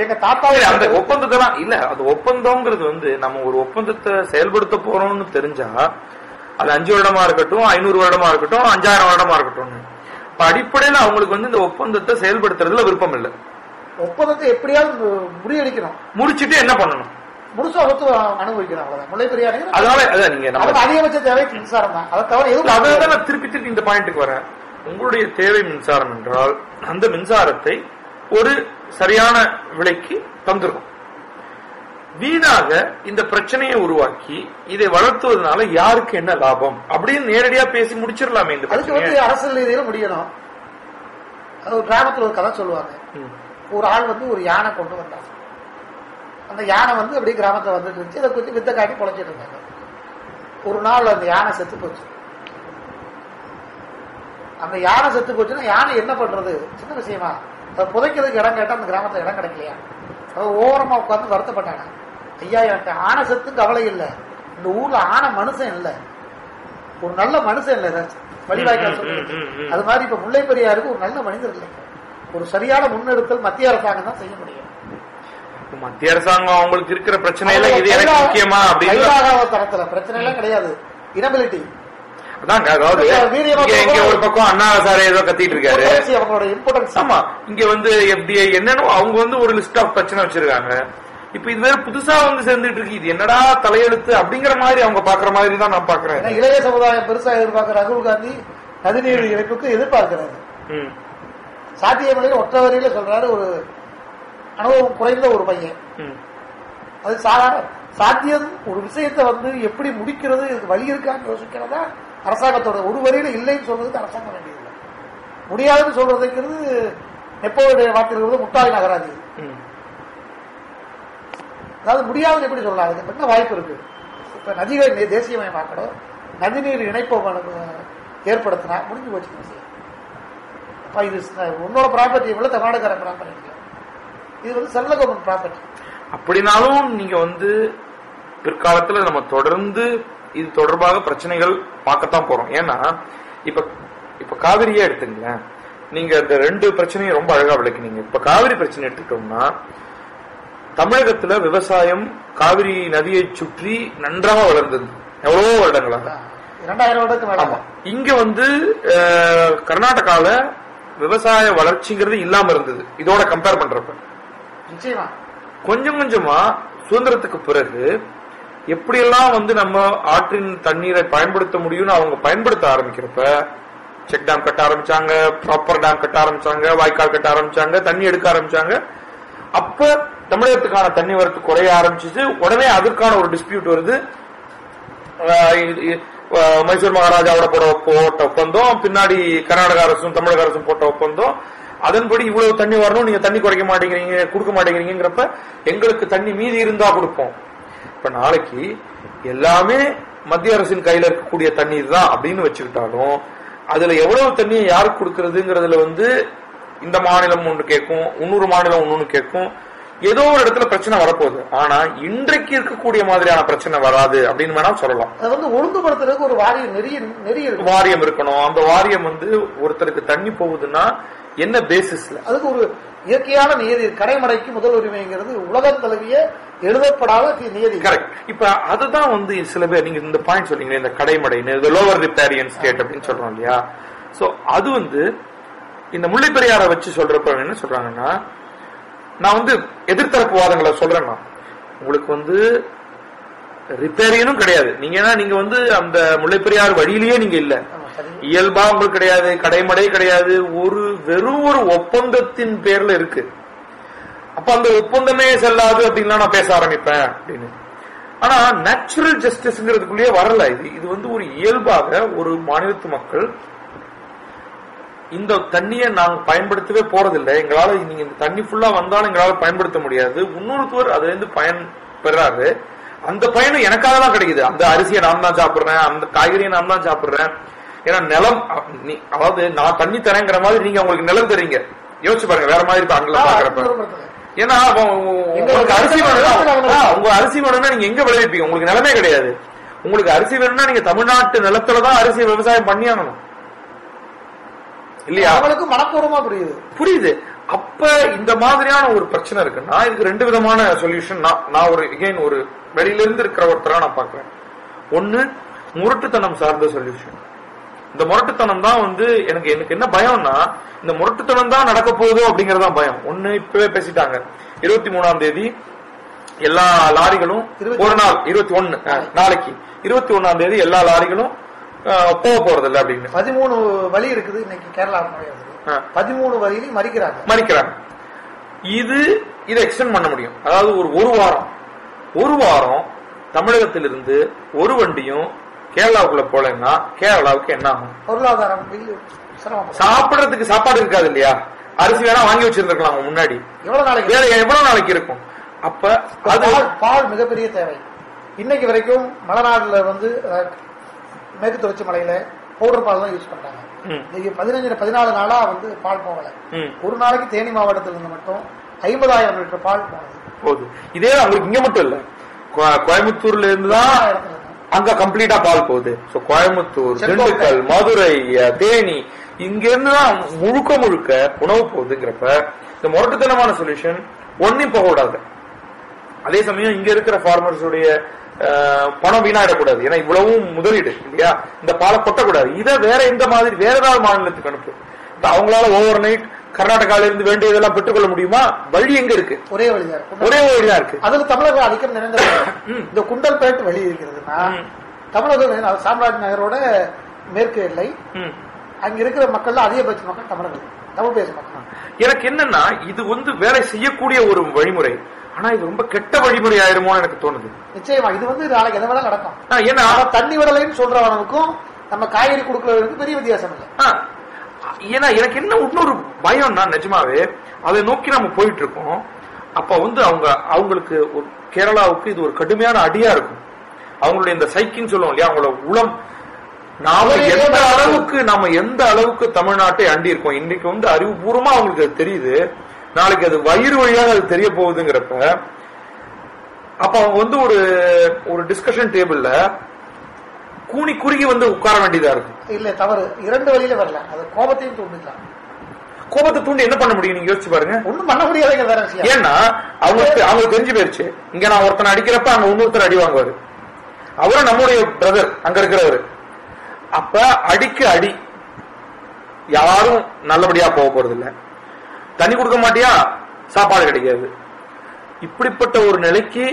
எங்க தாத்தாவே அந்த ஒப்பந்தத்தெல்லாம் இல்ல, அது ஒப்பந்தம்ங்கிறது வந்து நம்ம ஒரு ஒப்பந்தத்தை செயல்படுத்த போறோம்னு தெரிஞ்சா அது 5 வருடமா இருக்கட்டும், 500 வருடமா இருக்கட்டும், 5000 வருடமா இருக்கட்டும், அடிப்படையில அவங்களுக்கு வந்து இந்த ஒப்பந்தத்தை செயல்படுத்துறதுல விருப்பம் இல்லை. ஒப்பந்தத்தை எப்படியாவது முறியடிக்கணும். முடிச்சுட்டு என்ன பண்ணணும்? முழுசா சொத்து அனுபவிக்கணும். அவ்வளவுதான் முல்லை பெரியாறு. அதனால அதான் நீங்க அதிகபட்ச தேவை மின்சாரம் தான். அதை தவிர எதுவும் அதான் நான் திருப்பி திருப்பி இந்த பாயிண்ட்டுக்கு வரேன். உங்களுடைய தேவை மின்சாரம் என்றால் அந்த மின்சாரத்தை ஒரு சரியான விலைக்கு தந்துடும். வீணாக இந்த பிரச்சனையை உருவாக்கி இதை வளர்த்துவதனால யாருக்கு என்ன லாபம் அப்படின்னு நேரடியா பேசி முடிச்சிடலாமே. இந்த அதுக்கு வந்து அரசியல் ரீதியில முடியணும். அது ஒரு கிராமத்துல ஒரு கதை சொல்லுவாங்க. ஒரு ஆள் வந்து ஒரு யானை கொண்டு வந்தாங்க. அந்த யானை வந்து அப்படியே கிராமத்துல வந்துட்டு இருந்துச்சு. அதை கொஞ்சம் வித்த காட்டி பொழைச்சிட்டு இருந்தாங்க. ஒரு நாள் அந்த யானை செத்து போச்சு. அந்த யானை செத்து போச்சுன்னா யானை என்ன பண்றது? சின்ன விஷயமா அதை புதைக்கிறதுக்கு இடம் கேட்டா அந்த கிராமத்துல இடம் கிடைக்கலையா? அதை ஓரமா உட்காந்து வருத்தப்பட்டாங்க. ஐயா, எனக்கு ஆனை செத்து கவலை இல்லை, இந்த ஊர்ல ஆனை மனுஷன் இல்லை, ஒரு நல்ல மனுஷன் இல்லை. வழிவாய்க்கால் சொல்லுங்க. அது மாதிரி இப்ப முல்லை பெரியாருக்கு ஒரு நல்ல மனிதர் இல்லை. ஒரு சரியான முன்னெடுத்தல் மத்திய அரசாங்கம் தான் செய்ய முடியும். மத்திய அரசாங்கம் அவங்களுக்கு இருக்கிற பிரச்சனை எல்லாம் இது எனக்கு முக்கியமா அப்படின்னு தரத்துல பிரச்சனை எல்லாம் கிடையாது. இனபிலிட்டி அதாவது ஒரு பக்கம் அண்ணா சார் ஏதோ கத்திட்டு இருக்காரு. அவங்களோட இம்பார்ட்டன்ஸ். ஆமா, இங்க வந்து FDI என்னன்னு அவங்க வந்து ஒரு லிஸ்ட் ஆஃப் பிரச்சனை வச்சிருக்காங்க. இப்ப இது வேற புதுசா வந்து சேர்ந்துட்டு இருக்கு. இது என்னடா தலையெழுத்து அப்படிங்கிற மாதிரி அவங்க பாக்குற மாதிரி தான் நான் பாக்குறேன். இளைய சமுதாயம் பெருசா எதிர்பார்க்கிற ராகுல் காந்தி நதிநீர் இணைப்புக்கு எதிர்பார்க்கிறாரு. சாத்தியமலையில் ஒற்றை வரியில சொல்றாரு, ஒரு அனுபவம் குறைந்த ஒரு பையன். அது சாதாரண சாத்தியம். ஒரு விஷயத்தை வந்து எப்படி முடிக்கிறது, இதுக்கு வழி இருக்கான்னு யோசிக்கிறதா அரசாங்கத்தோட. ஒரு வரியில இல்லைன்னு சொல்றதுக்கு அரசாங்கம் வேண்டியதில்லை. முடியாதுன்னு சொல்றதுங்கிறது எப்போடைய வார்த்தைகள் முட்டாளி நகராது. அதாவது முடியாதுன்னு எப்படி சொல்லலாம்? அதுக்கு என்ன வாய்ப்பு இருக்கு? இப்ப நதிகளை தேசியமயமாக்கணும், நதிநீர் இணைப்பை ஏற்படுத்தினா முடிஞ்சு போச்சு விஷயம். அப்ப இது உன்னோட ப்ராப்பர்ட்டி விட தமிழ்நாடு ப்ராப்பர்ட்டி, இது வந்து சென்ட்ரல் கவர்மெண்ட் ப்ராப்பர்ட்டி. அப்படின்னாலும் நீங்க வந்து பிற்காலத்துல நம்ம தொடர்ந்து இது தொடர்பாக பிரச்சனைகள் பார்க்கத்தான் போறோம். ஏன்னா இப்ப காவிரியே எடுத்துங்களேன். நீங்க இந்த ரெண்டு பிரச்சனையும் ரொம்ப அழகா விளக்குனீங்க. இப்ப காவிரி பிரச்சனை எடுத்துட்டோம்னா, தமிழகத்துல விவசாயம் காவிரி நதியை சுற்றி நன்றாக வளர்ந்தது எவ்வளவோ வருடங்களாக, 2000 வருடத்துக்கு மேல. இங்க வந்து கர்நாடகால விவசாய வளர்ச்சிங்கிறது இல்லாம இருந்தது. இதோட கம்பேர் பண்றப்ப நிச்சயமா கொஞ்சம் கொஞ்சமா சுதந்திரத்துக்கு பிறகு எப்படியெல்லாம் வந்து நம்ம ஆற்றின் தண்ணீரை பயன்படுத்த முடியும்னு அவங்க பயன்படுத்த ஆரம்பிக்கிறப்ப செக் டேம் கட்ட ஆரம்பிச்சாங்க, ப்ராப்பர் டேம் கட்ட ஆரம்பிச்சாங்க, வாய்க்கால் கட்ட ஆரம்பிச்சாங்க, தண்ணி எடுக்க ஆரம்பிச்சாங்க. அப்ப தமிழகத்துக்கான தண்ணி வரத்து குறைய ஆரம்பிச்சிச்சு. உடனே அதற்கான ஒரு டிஸ்பியூட் வருது. மைசூர் மகாராஜாவோட போட்ட ஒப்பந்தம், பின்னாடி கர்நாடக அரசும் தமிழக அரசும் போட்ட ஒப்பந்தம். அதன்படி இவ்வளவு தண்ணி வரணும், நீங்க தண்ணி குறைக்க மாட்டேங்கிறீங்க, கொடுக்க மாட்டேங்கிறீங்கிறப்ப எங்களுக்கு தண்ணி மீதி இருந்தா கொடுப்போம். இப்ப நாளைக்கு எல்லாமே மத்திய அரசின் கையில இருக்கக்கூடிய தண்ணீர் தான் அப்படின்னு வச்சுக்கிட்டாலும் அதுல எவ்வளவு தண்ணியை யாருக்கு கொடுக்கறதுங்கிறதுல வந்து இந்த மாநிலம் ஒன்று கேட்கும், இன்னொரு மாநிலம் ஒன்னு கேட்கும். ஏதோ ஒரு இடத்துல பிரச்சனை வரப்போகுது. ஆனா இன்றைக்கு இருக்கக்கூடிய மாதிரியான பிரச்சனை வராது அப்படின்னு வேணா சொல்லலாம். அது வந்து ஒழுங்குபடுத்துறதுக்கு ஒரு வாரியம் இருக்கணும். அந்த வாரியம் வந்து ஒருத்தருக்கு தண்ணி போகுதுன்னா என்ன பேசிஸ்ல, அதுக்கு ஒரு இயற்கையான நியதி. கடைமடைக்கு முதல் உரிமைங்கிறது உலகம் தழுவிய எழுதப்படாத நியதி. கரெக்ட். இப்ப அதுதான் வந்து சில பேர் நீங்க இந்த பாயிண்ட் சொன்னீங்க, இந்த கடைமடை லோவர் ரிப்பேரியன் ஸ்டேட் அப்படின்னு சொல்றோம் இல்லையா. சோ அது வந்து இந்த முல்லை பெரியாரை வச்சு சொல்றப்ப என்ன சொல்றாங்கன்னா, நான் வந்து எதிர்த்தரப்பு வாதங்களை சொல்றேன்னா, உங்களுக்கு வந்து ரிப்பேரியனும் கிடையாது. நீங்க வந்து அந்த முல்லை பெரியார் வழியிலேயே நீங்க இல்ல, இயல்பா உங்களுக்கு கிடையாது, கடைமடை கிடையாது, வெறும் ஒரு ஒப்பந்தத்தின் பேர்ல இருக்கு. அப்ப அந்த ஒப்பந்தமே செல்லாது அப்படின்லாம் நான் பேச ஆரம்பிப்பேன் அப்படின்னு. ஆனா நேச்சுரல் ஜஸ்டிஸ்ங்கிறதுக்குள்ளேயே வரல. இது வந்து ஒரு இயல்பாக ஒரு மாநிலத்து மக்கள் இந்த தண்ணியை நாங்க பயன்படுத்தவே போறதில்லை, எங்களால நீங்க இந்த தண்ணி ஃபுல்லா வந்தாலும் எங்களால பயன்படுத்த முடியாது, இன்னொருத்தர் அதுல இருந்து பயன் பெறாரு, அந்த பயனும் எனக்காக தான் கிடைக்குது. அந்த அரிசியை நான் தான் சாப்பிடுறேன், அந்த காய்கறியை நான் தான் சாப்பிடுறேன். ஏன்னா நிலம், அதாவது நான் தண்ணி தரேங்கிற மாதிரி நீங்க உங்களுக்கு நிலம் தரீங்க. யோசிச்சு பாருங்க வேற மாதிரி அங்க பாக்குறப்ப. ஏன்னா உங்களுக்கு அரிசி வேணும்னா, உங்க அரிசி வேணும்னா நீங்க எங்க விளைவிப்பீங்க? உங்களுக்கு நிலமே கிடையாது. உங்களுக்கு அரிசி வேணும்னா நீங்க தமிழ்நாட்டு நிலத்துலதான் அரிசி விவசாயம் பண்ணி ஆகணும் இல்லையா? அவங்களுக்கு மனப்பூர்வமா புரியுது. அப்ப இந்த மாதிரியான ஒரு பிரச்சனை இருக்குன்னா இதுக்கு ரெண்டு விதமான சொல்யூஷன் நான் ஒரு வெளியில இருந்து இருக்கிற ஒருத்தரா நான் பாக்குறேன். ஒன்னு முரட்டுத்தனம் சார்ந்த சொல்யூஷன், இந்த முரட்டுத்தனம் தான் வந்து எனக்கு என்ன பயம்னா, இந்த முரட்டுத்தனம் தான் நடக்க போகுதோ அப்படிங்கறதா பயம். ஒண்ணு இப்பவே பேசிட்டாங்க, 23ஆம் தேதி எல்லா லாரிகளும் ஒரு நாள் 21 நாளைக்கு 21ஆம் தேதி எல்லா லாரிகளும் போக போறது இல்லை அப்படின்னு. 13 வழி இருக்குது இன்னைக்கு கேரளா, 13 வழியிலும் மறிக்கிறாங்க. இதை எக்ஸ்டெண்ட் பண்ண முடியும். அதாவது ஒரு வாரம் தமிழகத்திலிருந்து ஒரு வண்டியும் கேரளாவுக்குள்ள போலன்னா கேரளாவுக்கு என்ன ஆகும்? பொருளாதாரம் சாப்பிடறதுக்கு சாப்பாடு இருக்காது இல்லையா? அரிசி வேணா வாங்கி வச்சிருந்திருக்கலாம் முன்னாடி. எவ்வளவு நாளைக்கு இருக்கும்? அப்ப பால் மிகப்பெரிய தேவை. இன்னைக்கு வரைக்கும் மலைநாடுல வந்து மேற்கு தொடர்ச்சி மலையில பவுடர் பால் தான் யூஸ் பண்றாங்க. 14 நாளா வந்து பால் போகல. ஒரு நாளைக்கு தேனி மாவட்டத்தில் இருந்து மட்டும் 50,000 லிட்டர் பால் போகுது. இதே அவங்களுக்கு இங்க மட்டும் இல்ல, கோயம்புத்தூர்ல இருந்துதான் அங்க கம்ப்ளீட்டா பால் போகுது. கோயம்புத்தூர், திண்டுக்கல், மதுரை, தேனி இங்க இருந்துதான் முழுக்க உணவு போகுதுங்கிறப்ப இந்த முரட்டுத்தனமான சொல்யூஷன் ஒன்னும் போக கூடாது. அதே சமயம் இங்க இருக்கிற ஃபார்மர்ஸுடைய பணம் வீணாயிடக்கூடாது. ஏன்னா இவ்வளவும் முதலீடு இல்லையா? இந்த பாலை கொட்டக்கூடாது. இதை வேற ஏதாவது மாநிலத்துக்கு அனுப்பு. அவங்களால ஓவர் நைட் கர்நாடகால இருந்து வேண்டியதெல்லாம் பெற்றுக்கொள்ள முடியுமா? வழி எங்க இருக்கு? ஒரே வழிதான் இருக்கு. அதுல தமிழகம் அடிக்கடி நிறைந்த இந்த குண்டல்பேட் வழி இருக்கிறதுனா தமிழகம் சாம்ராஜ் நகரோட மேற்கு எல்லை. அங்க இருக்கிற மக்கள் அதிகபட்ச மக்கள் தமிழ் பேசும் மக்கள். எனக்கு என்னன்னா, இது வந்து வேலை செய்யக்கூடிய ஒரு வழிமுறை. ஆனா இது ரொம்ப கெட்ட வழிமுறை ஆயிருமோ எனக்கு தோணுது. நிச்சயமா இது வந்து நாளைக்கு எதை வேணா நடக்கும். ஏன்னா தண்ணி விடலைன்னு சொல்றவனுக்கும் நம்ம காய்கறி கொடுக்கறதுக்கு பெரிய வித்தியாசம் இல்லை. ஏன்னா எனக்கு என்ன இன்னொரு பயம்னா, நிஜமாவே அதை நோக்கி நம்ம போயிட்டு இருக்கோம். அப்ப வந்து அவங்களுக்கு கேரளாவுக்கு இது ஒரு கடுமையான அடியா இருக்கும். அவங்களுடைய இந்த சைக்கின்னு சொல்லுவோம் இல்லையா, அவங்களோட உளம் நாம எந்த அளவுக்கு தமிழ்நாட்டை அண்டி இருக்கோம். இன்னைக்கு வந்து அறிவுபூர்வமா அவங்களுக்கு அது தெரியுது. நாளைக்கு அது வயிறு வழியாக அது தெரிய போகுதுங்கிறப்ப அப்ப அவங்க வந்து ஒரு டிஸ்கஷன் டேபிள்ல கூனி குறுகி வந்து உட்கார வேண்டியதா இருக்கு. இல்ல தவறு, 2 வழியில வரல. அது கோபத்தையும் தூண்டிக்கலாம். கோபத்தை தூண்டி என்ன பண்ண முடியும் நீங்க யோசிச்சு பாருங்க. ஒண்ணும் பண்ண முடியாதுங்க வேற விஷயம். ஏன்னா அவங்களுக்கு தெரிஞ்சு போயிருச்சு, இங்க நான் ஒருத்தனை அடிக்கிறப்ப அங்க இன்னொருத்தர் அடி வாங்குவாரு. அவரும் நம்முடைய பிரதர் அங்க இருக்கிறவரு. அப்ப அடி யாரும் நல்லபடியா போக போறது இல்ல. தண்ணி கொடுக்க மாட்டியா, சாப்பாடு கிடைக்காது. இப்படிப்பட்ட ஒரு நிலைக்கு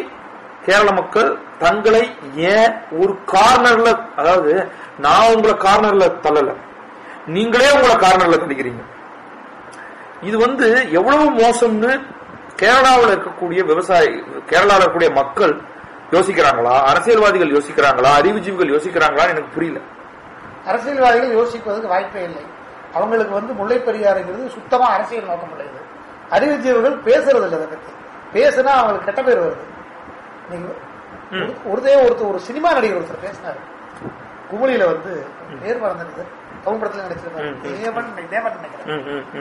கேரள மக்கள் தங்களை ஏன் ஒரு கார்னர்ல, அதாவது நான் உங்களை கார்னர்ல தள்ளல, நீங்களே உங்களை கார்னர்ல தள்ளிக்கிறீங்க. இது வந்து எவ்வளவு மோசம்னு கேரளாவில் இருக்கக்கூடிய கேரளாவில் இருக்கக்கூடிய மக்கள் யோசிக்கிறாங்களா, அரசியல்வாதிகள் யோசிக்கிறாங்களா, அறிவுஜீவிகள் யோசிக்கிறாங்களா எனக்கு புரியல. அரசியல்வாதிகள் யோசிப்பதற்கு வாய்ப்பே இல்லை. அவங்களுக்கு வந்து முல்லை பெரியாறுங்கிறது சுத்தமா அரசியல் நோக்கம் உள்ளது. அறிவுஜீவிகள் பேசுறது இல்லை. அதை பத்தி பேசுனா அவங்களுக்கு கெட்ட பேர் வருது. ஒரு சினிமா நடிகர் ஒருத்தர் பேசினாரு குமுளியில வந்து பேர் மறந்துருது, தமிழ் படத்துல நடிச்சிருக்காரு,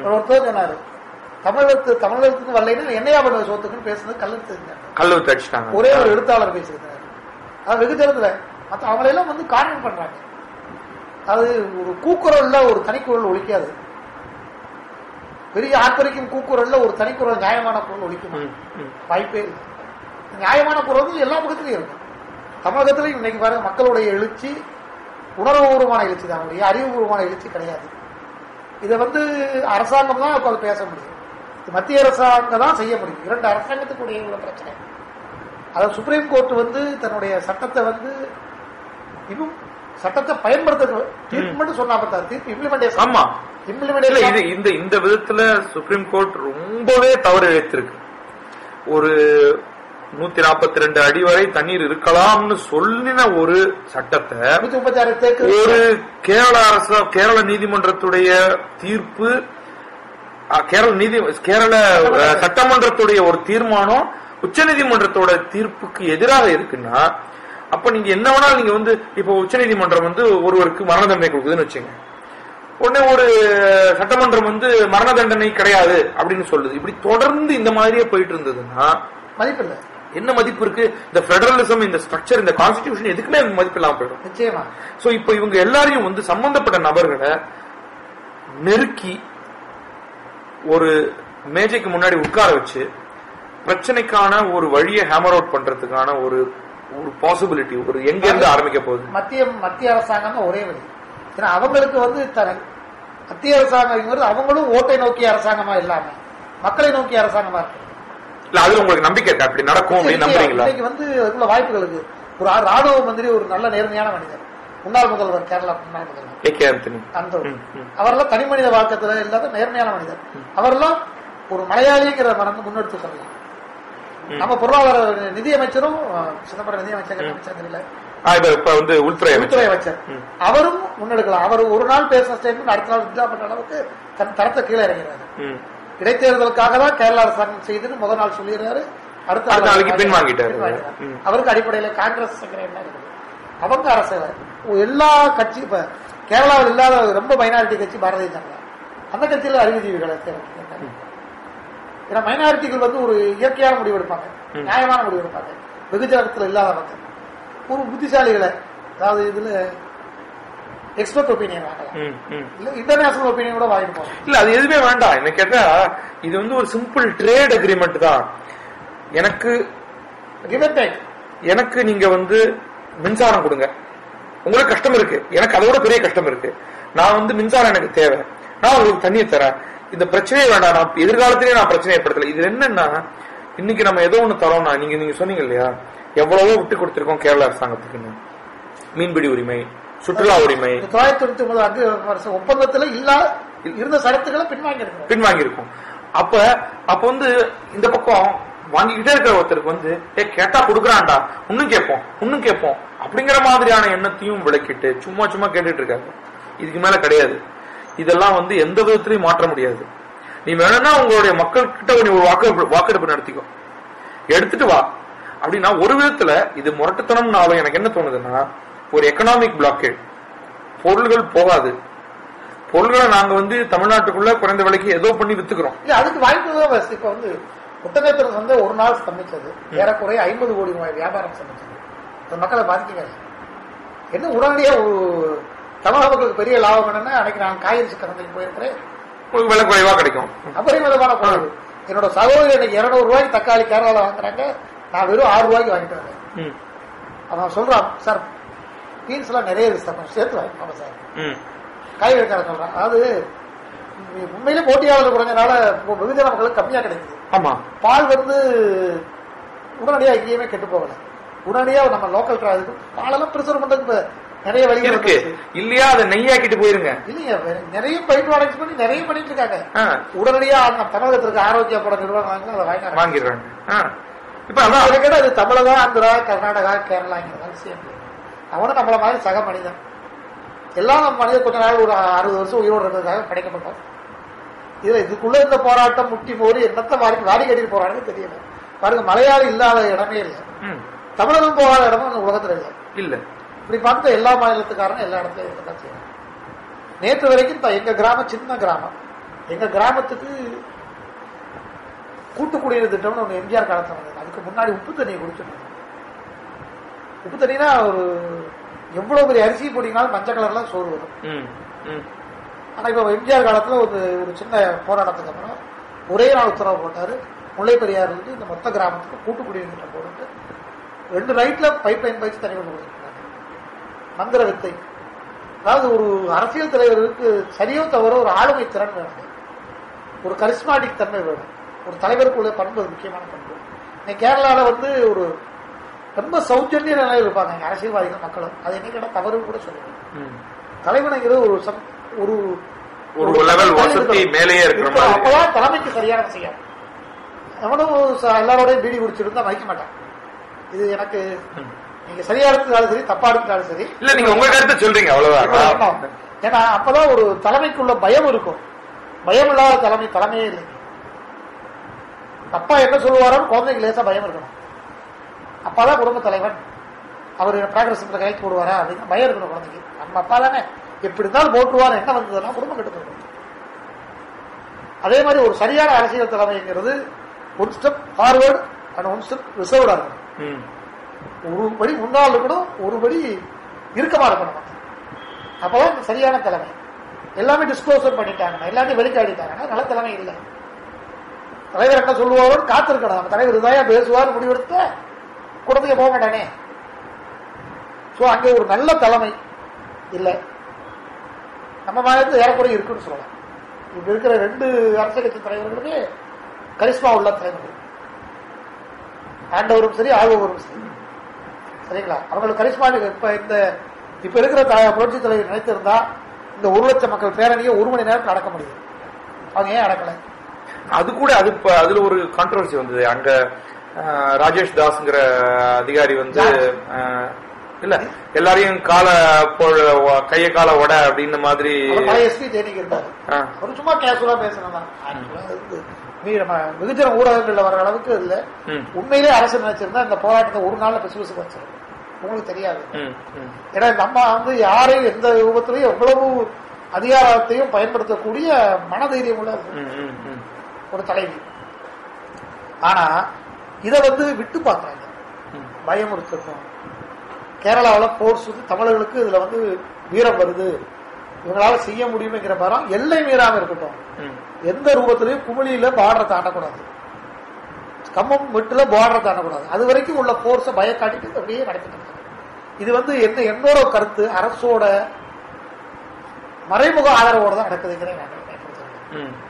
ஒருத்தர் சொன்னாரு தமிழகத்துக்கு வரலைன்னா என்னையா பண்ணுவ சோத்துக்குன்னு பேசுறது கல்லெடுத்து ஒரே ஒரு எழுத்தாளர் பேசியிருக்காரு. அது வெகுஜனத்துல மற்ற அவங்களெல்லாம் வந்து காரணம் பண்றாங்க. அது ஒரு கூக்குரல்ல ஒரு தனிக்குரல் ஒழிக்காது. பெரிய ஆட்பறிக்கும் கூக்குரல்ல ஒரு தனிக்குரல் நியாயமான குரல் ஒழிக்குமா? வாய்ப்பே இல்லை. நியாயமான குரல் எல்லா பக்கத்திலையும் இருக்கும். தமிழகத்திலையும் இன்னைக்கு பாருங்க, மக்களுடைய எழுச்சி உணர்வுபூர்வமான எழுச்சி தான், அறிவுபூர்வமான எழுச்சி கிடையாது. இதை வந்து அரசாங்கம் தான் உட்காந்து பேச முடியும். மத்திய அரசாங்கம் தான் செய்ய முடியும். 2 அரசாங்கத்துக்குடைய உள்ள பிரச்சனை. அதாவது சுப்ரீம் கோர்ட் வந்து தன்னுடைய சட்டத்தை வந்து இன்னும் சட்டத்தை பயன்படுத்த தீர்ப்பு மட்டும் சொன்னா பார்த்தா தீர்ப்பு இம்ப்ளிமெண்டேஷன். ஆமா, இம்ப்ளிமெண்டேஷன் இந்த விதத்துல சுப்ரீம் கோர்ட் ரொம்பவே தவறு இழைத்திருக்கு. ஒரு 142 அடி வரை தண்ணீர் இருக்கலாம்னு சொல்லின ஒரு சட்டத்தை ஒரு கேரள நீதிமன்றத்துடைய தீர்ப்பு, கேரள சட்டமன்றத்துடைய ஒரு தீர்மானம் உச்ச நீதிமன்றத்தோட தீர்ப்புக்கு எதிராக இருக்குன்னா, அப்ப நீங்க என்ன வேணாலும் நீங்க வந்து இப்போ உச்ச நீதிமன்றம் வந்து ஒருவருக்கு மரண தண்டனை கொடுக்குதுன்னு வச்சுங்க, உடனே ஒரு சட்டமன்றம் வந்து மரண தண்டனை கிடையாது அப்படின்னு சொல்லுது. இப்படி தொடர்ந்து இந்த மாதிரியே போயிட்டு இருந்ததுன்னா மதிப்பு இல்லை. என்ன மதிப்பு இருக்கு? இந்த பெடரலிசம், இந்த ஸ்ட்ரக்சர், இந்த கான்ஸ்டிடியூஷன் எதுக்குமே மதிப்பு இல்லாம போயிடும். நிச்சயமா. சோ இப்ப இவங்க எல்லாரையும் வந்து சம்பந்தப்பட்ட நபர்களை நெருக்கி ஒரு மேஜைக்கு முன்னாடி உட்கார வச்சு பிரச்சனைக்கான ஒரு வழியை ஹேமர் அவுட் பண்றதுக்கான ஒரு பாசிபிலிட்டி ஒரு எங்க இருந்து ஆரம்பிக்க போகுது? மத்திய அரசாங்கம் ஒரே வழி. ஏன்னா அவங்களுக்கு மத்திய அரசாங்கம் அவங்களும் ஓட்டை நோக்கிய அரசாங்கமா இல்லாம மக்களை நோக்கிய அரசாங்கமா இருக்கு. இல்ல அது உங்களுக்கு நம்பிக்கை இருக்கா அப்படி நடக்கும் அப்படின்னு நம்புறீங்களா? இன்னைக்கு அதுக்குள்ள வாய்ப்புகள் இருக்கு. ஒரு ராணுவ மந்திரி ஒரு நல்ல நேர்மையான மனிதர், முன்னாள் முதல்வர், கேரளா முன்னாள் முதல்வர், அவரெல்லாம் தனி மனித வாக்கத்துல இல்லாத நேர்மையான மனிதர். அவரெல்லாம் ஒரு மலையாளிங்கிற மறந்து முன்னெடுத்து சொல்லலாம். நம்ம பொருளாதார நிதியமைச்சரும் சிதம்பரம் நிதியமைச்சர் உள்துறை அமைச்சர் அவரும் முன்னெடுக்கலாம். அவர் ஒரு நாள் பேசின ஸ்டேட்மெண்ட் அடுத்த நாள் வித்யா பண்ற அளவுக்கு தன் தரத்தை கீழே இறங்கிறாரு. இடைத்தேர்தலுக்காக தான் கேரளா அரசாங்கம் செய்துன்னு முதல் நாள் சொல்லிடுறாரு, அடுத்த நாளைக்கு பின் வாங்கிட்டாரு. அவருக்கு அடிப்படையில காங்கிரஸ் அவங்க அரசு எல்லா கட்சி இப்ப கேரளாவில் இல்லாத ரொம்ப மைனாரிட்டி கட்சி பாரதிய ஜனதா. அந்த கட்சியில அறிவுஜீவிகளை ஏன்னா மைனாரிட்டிகள் ஒரு இயற்கையான முடிவு எடுப்பாங்க, நியாயமான முடிவு எடுப்பாங்க. வெகுஜனத்துல இல்லாதவங்க ஒரு புத்திசாலிகளை, அதாவது இதுல எக்ஸ்பர்ட் ஒப்பீனியன் வாங்கலாம், இல்ல இன்டர்நேஷனல் ஒப்பீனியன் கூட வாங்கிட்டு போகலாம். இல்ல அது எதுவுமே வேண்டாம். என்ன கேட்டா இது ஒரு சிம்பிள் ட்ரேட் அக்ரிமெண்ட் தான். எனக்கு நீங்க மின்சாரம் கொடுங்க, உங்களுக்கு கஷ்டம் இருக்கு, எனக்கு அதோட பெரிய கஷ்டம் இருக்கு. நான் மின்சாரம் எனக்கு தேவை, நான் உங்களுக்கு தண்ணியை தரேன், இந்த பிரச்சனையே வேண்டாம், நான் எதிர்காலத்திலேயே நான் பிரச்சனை ஏற்படுத்தல. இது என்னன்னா இன்னைக்கு நம்ம ஏதோ ஒண்ணு தரோம்னா நீங்க சொன்னீங்க இல்லையா, எவ்வளவோ விட்டு கொடுத்திருக்கோம் கேரள அரசாங்கத்துக்கு. மீன்பிடி உரிமை, சுற்றுலா உரிமை 1999 ஒப்பந்தத்துல இருந்த சரத்துக்களை பின்வாங்கி இருக்கும். அப்ப இந்த பக்கம் வாங்கிக்கிட்டே இருக்கிற ஒருத்தருக்கு கேட்டா கொடுக்குறான்டா, இன்னும் கேட்போம் அப்படிங்கிற மாதிரியான எண்ணத்தையும் விளக்கிட்டு சும்மா கேட்டுட்டு இருக்காங்க. இதுக்கு மேல கிடையாது. இதெல்லாம் எந்த விதத்திலையும் மாற்ற முடியாது. நீ வேணும்னா உங்களுடைய மக்கள் கிட்ட ஒரு வாக்கெடுப்பு நடத்திக்கோ, எடுத்துட்டு வா அப்படின்னா ஒரு விதத்துல இது முரட்டுத்தனம்னாலும் எனக்கு என்ன தோணுதுன்னா ஒரு எக்கனாமிக் பிளாக்கேட். பொருள்கள் போகாது, பொருள்களை நாங்க தமிழ்நாட்டுக்குள்ள குறைந்த விலைக்கு ஏதோ பண்ணி வித்துக்கிறோம். அதுக்கு வாய்ப்பு இப்ப ஒட்டகத்திற்கு ஒரு நாள் சமைச்சது ஏறக்குறைய 50 கோடி ரூபாய் வியாபாரம் சமைச்சது. மக்களை பாதிக்க என்ன உடனடியா தமிழக மக்களுக்கு பெரிய லாபம் என்னன்னா, அன்னைக்கு நான் காய்கறி சந்தைக்கு போயிருக்கிறேன், விலை குறைவா கிடைக்கும், அபரிமிதமான குறைவு. என்னோட சகோதரி எனக்கு 200 ரூபாய்க்கு தக்காளி கேரளால வாங்குறாங்க, நான் வெறும் 6 ரூபாய்க்கு வாங்கிட்டு வரேன். அவன் சொல்றான், சார் பீன்ஸ் எல்லாம் நிறைய சேர்த்து வாங்கிப்பாங்க சார், காய்கறிக்கார சொல்றான். அதாவது உண்மையிலே போட்டியாளர் குறைஞ்சனால வெகுஜன மக்களுக்கு கம்மியா கிடைக்குது. ஆமா, பால் உடனடியா எங்கேயுமே கெட்டு போகல. உடனடியா நம்ம லோக்கல் பாலெல்லாம் பிரிசர்வ் பண்றதுக்கு நிறைய வழி இருக்கு இல்லையா? அதை நெய்யாக்கிட்டு போயிருங்க. இல்லையா, நிறைய பைட் ப்ராடக்ட்ஸ் பண்ணி நிறைய பண்ணிட்டு இருக்காங்க. உடனடியா தமிழகத்திற்கு ஆரோக்கியப்பட நிறுவனம் அதை வாங்கிடுறாங்க. இப்ப அதான் கேட்டா அது தமிழகா, ஆந்திரா, கர்நாடகா, கேரளாங்கிறதால விஷயம். அவனும் நம்மள மாதிரி சக மனிதன். எல்லாம் நம்ம மனிதன் கொஞ்ச நாள் ஒரு 60 வருஷம் உயிரோடு இருக்கிறதுக்காக படைக்கப்பட்டோம். இதுக்குள்ள இந்த போராட்டம் முட்டி போது என்னத்த வாடி கட்டிட்டு போறான்னு தெரியல. பாருங்க, மலையாளி இல்லாத இடமே இல்லை, தமிழகம் போகாத இடமும் இந்த உலகத்துல இல்லை. இல்ல இப்படி பார்த்த எல்லா மாநிலத்துக்காரனும் எல்லா இடத்துலயும் இருக்கதான் செய்யணும். நேற்று வரைக்கும் எங்க கிராமம் சின்ன கிராமம், எங்க கிராமத்துக்கு கூட்டு குடிநீர் திட்டம்னு ஒண்ணு எம்ஜிஆர் காலத்துல வந்தது. அதுக்கு முன்னாடி உப்பு தண்ணியை குடிச்சுட்டு, உப்பு தண்ணினா ஒரு எவ்வளவு பெரிய அரிசி போட்டீங்கன்னாலும் மஞ்சள் கலர்ல சோறு வரும். ஆனா இப்ப எம்ஜிஆர் காலத்துல ஒரு சின்ன போராட்டத்துக்கு அப்புறம் ஒரே நாள் உத்தரவு போட்டாரு, முல்லை பெரியாறு இந்த மொத்த கிராமத்துக்கு கூட்டு குடிநீர் திட்டம் போட்டு 2 நைட்ல பைப் லைன் பயிற்சி தண்ணி கொண்டு கொடுத்துருக்காங்க. மந்திர வித்தை. அதாவது ஒரு அரசியல் தலைவருக்கு சரியோ தவிர ஒரு ஆளுமை திறன் வேணும், ஒரு கரிஸ்மாட்டிக் தன்மை வேணும், ஒரு தலைவருக்குள்ள பண்பு முக்கியமான பண்பு. இன்னைக்கு கேரளால ஒரு ரொம்ப சௌஜன்ய நிலையில் இருப்பாங்க அரசியல்வாதிகள் மக்களும். அது என்ன கேட்டா தவறு கூட சொல்லுவாங்க. தலைவனைங்கிறது அப்பதான் தலைமைக்கு சரியான செய்யும். எவனும் எல்லாரோடையும் பீடி குடிச்சிருந்தா மதிக்க மாட்டான். இது எனக்கு நீங்க சரியா இருந்தாலும் சரி, தப்பா இருந்தாலும் சரி, இல்ல நீங்க உங்க கருத்தை சொல்றீங்க அவ்வளவுதான். ஏன்னா அப்பதான் ஒரு தலைமைக்குள்ள பயம் இருக்கும். பயம் இல்லாத தலைமையே இல்லை. அப்பா என்ன சொல்லுவாரோ குழந்தைக்கு லேசா பயம் இருக்கணும். அப்பாதான் குடும்ப தலைவன், அவர் பிராக்ரஸ் கைக்கு போடுவாரா அப்படின்னு பயம் இருக்கணும் குழந்தைக்கு. நம்ம அப்பா தானே எப்படி இருந்தாலும் போட்டுருவாரு, என்ன வந்ததுன்னா குடும்பம் கெட்டு போயிடும். அதே மாதிரி ஒரு சரியான அரசியல் தலைமைங்கிறது one step forward and one step ரிசர்வ்டா இருக்கணும். ஒரு படி முன்னால் இருக்கணும், ஒரு படி இறுக்கமா இருக்கணும். அப்பதான் சரியான தலைமை. எல்லாமே டிஸ்க்ளோசர் பண்ணிட்டாங்க, எல்லாமே வெளிக்காடிட்டாங்கன்னா நல்ல தலைமை இல்லை. தலைவர் என்ன சொல்லுவாரோடு காத்திருக்கணும். நம்ம தலைவர் இதாயா பேசுவார் முடிவெடுத்த கூடத்துக்கு போக மாட்டானே. சோ அங்கே ஒரு நல்ல தலைமை இல்லை. நம்ம மாநிலத்தில் ஏறக்குறைய இருக்குன்னு சொல்லலாம். இப்ப இருக்கிற 2 அரசியல் கட்சி தலைவர்களுமே கரிஸ்மா உள்ள தலைவர்கள், ஆண்டவரும் சரி ஆளுவரும் சரி. சரிங்களா? அவங்களுக்கு கரிஸ்மா இப்ப இருக்கிற புரட்சி தலைவர் நினைத்திருந்தா இந்த 1 லட்சம் மக்கள் பேரணியை 1 மணி நேரத்தில் நடக்க முடியும். அவங்க ஏன் அடக்கல? அது கூட அதுல ஒரு கான்ட்ரவர்சி வந்தது. அங்க ராஜேஷ் தாஸ்ங்கிற அதிகாரி வந்து இல்ல எல்லாரையும் கைய கால உட அப்படின்ன மாதிரி எஸ்பி தேனிக்கு இருந்தாரு. ஒரு சும்மா கேசுவலா பேசணும். வெகுஜன ஊடகங்கள்ல வர அளவுக்கு இல்ல. உண்மையிலே அரசு நினைச்சிருந்தா இந்த போராட்டத்தை ஒரு நாள்ல பிசுபிசு வச்சிருக்கும். உங்களுக்கு தெரியாது. ஏன்னா நம்ம வந்து யாரையும் எந்த ரூபத்திலையும் எவ்வளவு அதிகாரத்தையும் பயன்படுத்தக்கூடிய மனதைரியம் உள்ள ஒரு தலைவி. ஆனா இதை வந்து விட்டு பார்க்கறாங்க, பயமுறுத்தணும். கேரளாவில் போர்ஸ் தமிழர்களுக்கு இதுல வந்து வீரம் வருது, இவங்களால செய்ய முடியுங்கிற பாரம் எல்லை மீறாம இருக்கட்டும். எந்த ரூபத்திலையும் குமிழியில பார்டரை தாண்டக்கூடாது, கம்பம் வீட்டுல பார்டரை தாண்டக்கூடாது. அது வரைக்கும் உள்ள போர்ஸை பயக்காட்டிட்டு அப்படியே நடத்திட்டு இருக்காங்க. இது வந்து என்னோட கருத்து அரசோட மறைமுக ஆதரவோட தான் நடக்குதுங்கிறேன்.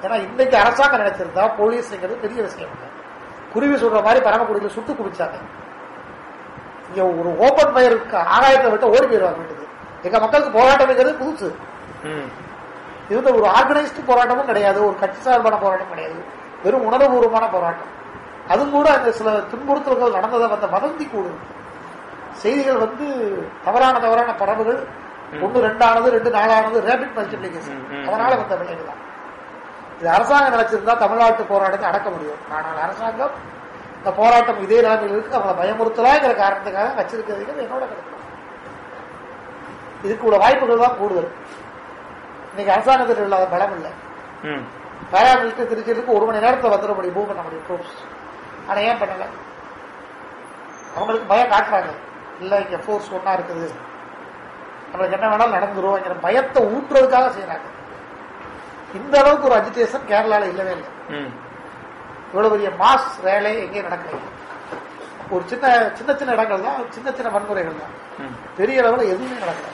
ஏன்னா இன்னைக்கு அரசாங்கம் நினைச்சிருந்தா போலீஸ்ங்கிறது பெரிய விஷயம் இல்லை. குருவி சொல்ற மாதிரி பரமக்குடியில் சுட்டு குடிச்சாங்க. இங்க ஒரு ஓபன் ஃபயருக்கு ஆகாயத்தை விட்டு ஓடி போயிடுவாங்க வீட்டுக்கு. எங்க மக்களுக்கு போராட்டம்ங்கிறது புதுசு. இது வந்து ஒரு ஆர்கனைஸ்டு போராட்டமும் கிடையாது, ஒரு கட்சி சார்பான போராட்டம் கிடையாது, வெறும் உணர்வுபூர்வமான போராட்டம். அதுவும் கூட அந்த சில துன்புறுத்தல்கள் நடந்ததை வந்த வதந்தி கூடு செய்திகள் வந்து தவறான பரவுகள் 1 2 ஆனது 2 4 ஆனது ரேபிட் மல்டிபிளிகேஷன். அதனால வந்த விளைவு தான். இது அரசாங்கம் நினைச்சிருந்தா தமிழ்நாட்டு போராட்டத்தை அடக்க முடியும். ஆனால் அரசாங்கம் இந்த போராட்டம் இதே நிலைமையில் இருக்கு, அவங்களை பயமுறுத்தலாங்கிற காரணத்துக்காக வச்சிருக்கிறது என்னோட கருத்து. இதுக்கு உள்ள வாய்ப்புகள் தான் கூடுதல். இன்னைக்கு அரசாங்கத்தில் இல்லாத பலம் இல்லை. பேராமிலிட்டரி திருச்சிக்கு 1 மணி நேரத்தில் வந்துட முடியும், மூவ் பண்ண முடியும் ஃபோர்ஸ். ஆனா ஏன் பண்ணல? அவங்களுக்கு பயம் காட்டுறாங்க. இல்ல இங்க ஃபோர்ஸ் ஒன்னா இருக்குது, நம்மளுக்கு என்ன வேணாலும் நடந்துருவோங்கிற பயத்தை ஊற்றுறதுக்காக செய்யறாங்க. இந்த அளவுக்கு ஒரு அஜிடேஷன் கேரளால இல்லவே இல்லை. இவ்வளவு பெரிய மாஸ் ரேலே எங்கேயும் நடக்கல. ஒரு சின்ன இடங்கள் தான், சின்ன வன்முறைகள் தான், பெரிய அளவில் எதுவுமே நடக்கல.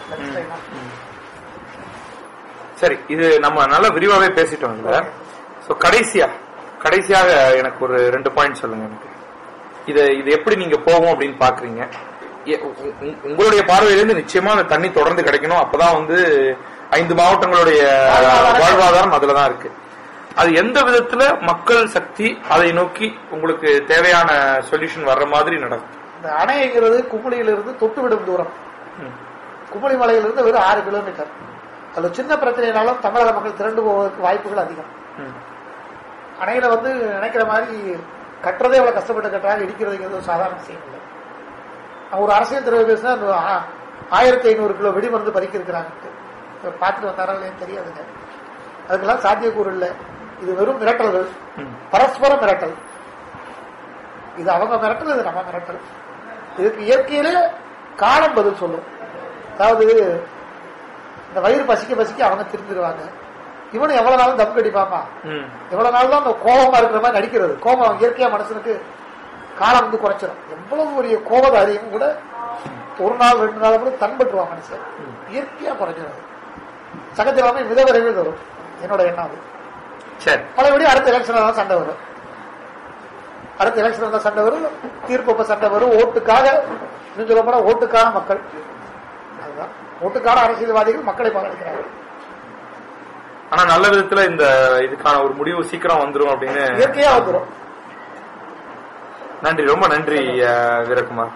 சரி, இது நம்ம நல்லா விரிவாவே பேசிட்டோம். கடைசியாக எனக்கு ஒரு 2 பாயிண்ட் சொல்லுங்க. எனக்கு இது எப்படி நீங்க போகும் அப்படின்னு பாக்குறீங்க? உங்களுடைய பார்வையிலிருந்து நிச்சயமா அந்த தண்ணி தொடர்ந்து கிடைக்கணும். அப்பதான் வந்து 5 மாவட்டங்களுடைய வாழ்வாதாரம் அதுலதான் இருக்கு. அது எந்த விதத்துல மக்கள் சக்தி அதை நோக்கி உங்களுக்கு தேவையான சொல்யூஷன் வர்ற மாதிரி நடக்கும்? இந்த அணைங்கிறது குமுளியிலிருந்து தொட்டுவிடும் தூரம். குமுளி மலையிலிருந்து வெறும் 6 கிலோமீட்டர். அதுல சின்ன பிரச்சனைனாலும் தமிழக மக்கள் திரண்டு போவதற்கு வாய்ப்புகள் அதிகம். அணையில வந்து நினைக்கிற மாதிரி கட்டுறதே எவ்வளவு கஷ்டப்பட்டு கட்டுறாங்க, இடிக்கிறதுங்கிறது ஒரு சாதாரண விஷயம் இல்லை. ஒரு அரசியல் தலைவர் பேசினா 1500 கிலோ வெடிமருந்து பறிக்க இருக்கிறாங்க. பார்த்துட்டு வந்தாரா இல்லைன்னு தெரியாதுங்க. அதுக்கெல்லாம் சாத்தியக்கூறு இல்லை. இது வெறும் மிரட்டல்கள், பரஸ்பர மிரட்டல். இது அவங்க மிரட்டல், இது நம்ம மிரட்டல். இதுக்கு இயற்கையிலே காலம் பதில் சொல்லும். அதாவது இந்த வயிறு பசிக்க அவங்க திரும்பிடுவாங்க. இவனு எவ்வளவு நாளும் தம் கடிப்பாமா, எவ்வளவு நாள் தான் அந்த கோபமா இருக்கிற மாதிரி நடிக்கிறது. கோபம் இயற்கையா மனுஷனுக்கு காலம் வந்து குறைச்சிடும். எவ்வளவு பெரிய கோபதாரியும் கூட 1 நாள் 2 நாள் கூட தன்பட்டுவான் மனுஷன். இயற்கையா குறைஞ்சிடும். சகஜமாவே மித விரைவில் வரும். என்னோட எண்ணம் அது. பலபடி அடுத்த எலெக்ஷன் தான் சண்டை வரும். அடுத்த எலெக்ஷன் தான் சண்டை வரும், தீர்ப்பு சண்டை வரும். ஓட்டுக்காக, இன்னும் சொல்ல போனா ஓட்டுக்கான மக்கள், அதுதான் ஓட்டுக்கான அரசியல்வாதிகள் மக்களை பாராட்டுகிறார்கள். ஆனா நல்ல விதத்துல இந்த இதுக்கான ஒரு முடிவு சீக்கிரம் வந்துடும் அப்படின்னு இயற்கையா வந்துடும். நன்றி, ரொம்ப நன்றி வீரகுமார்.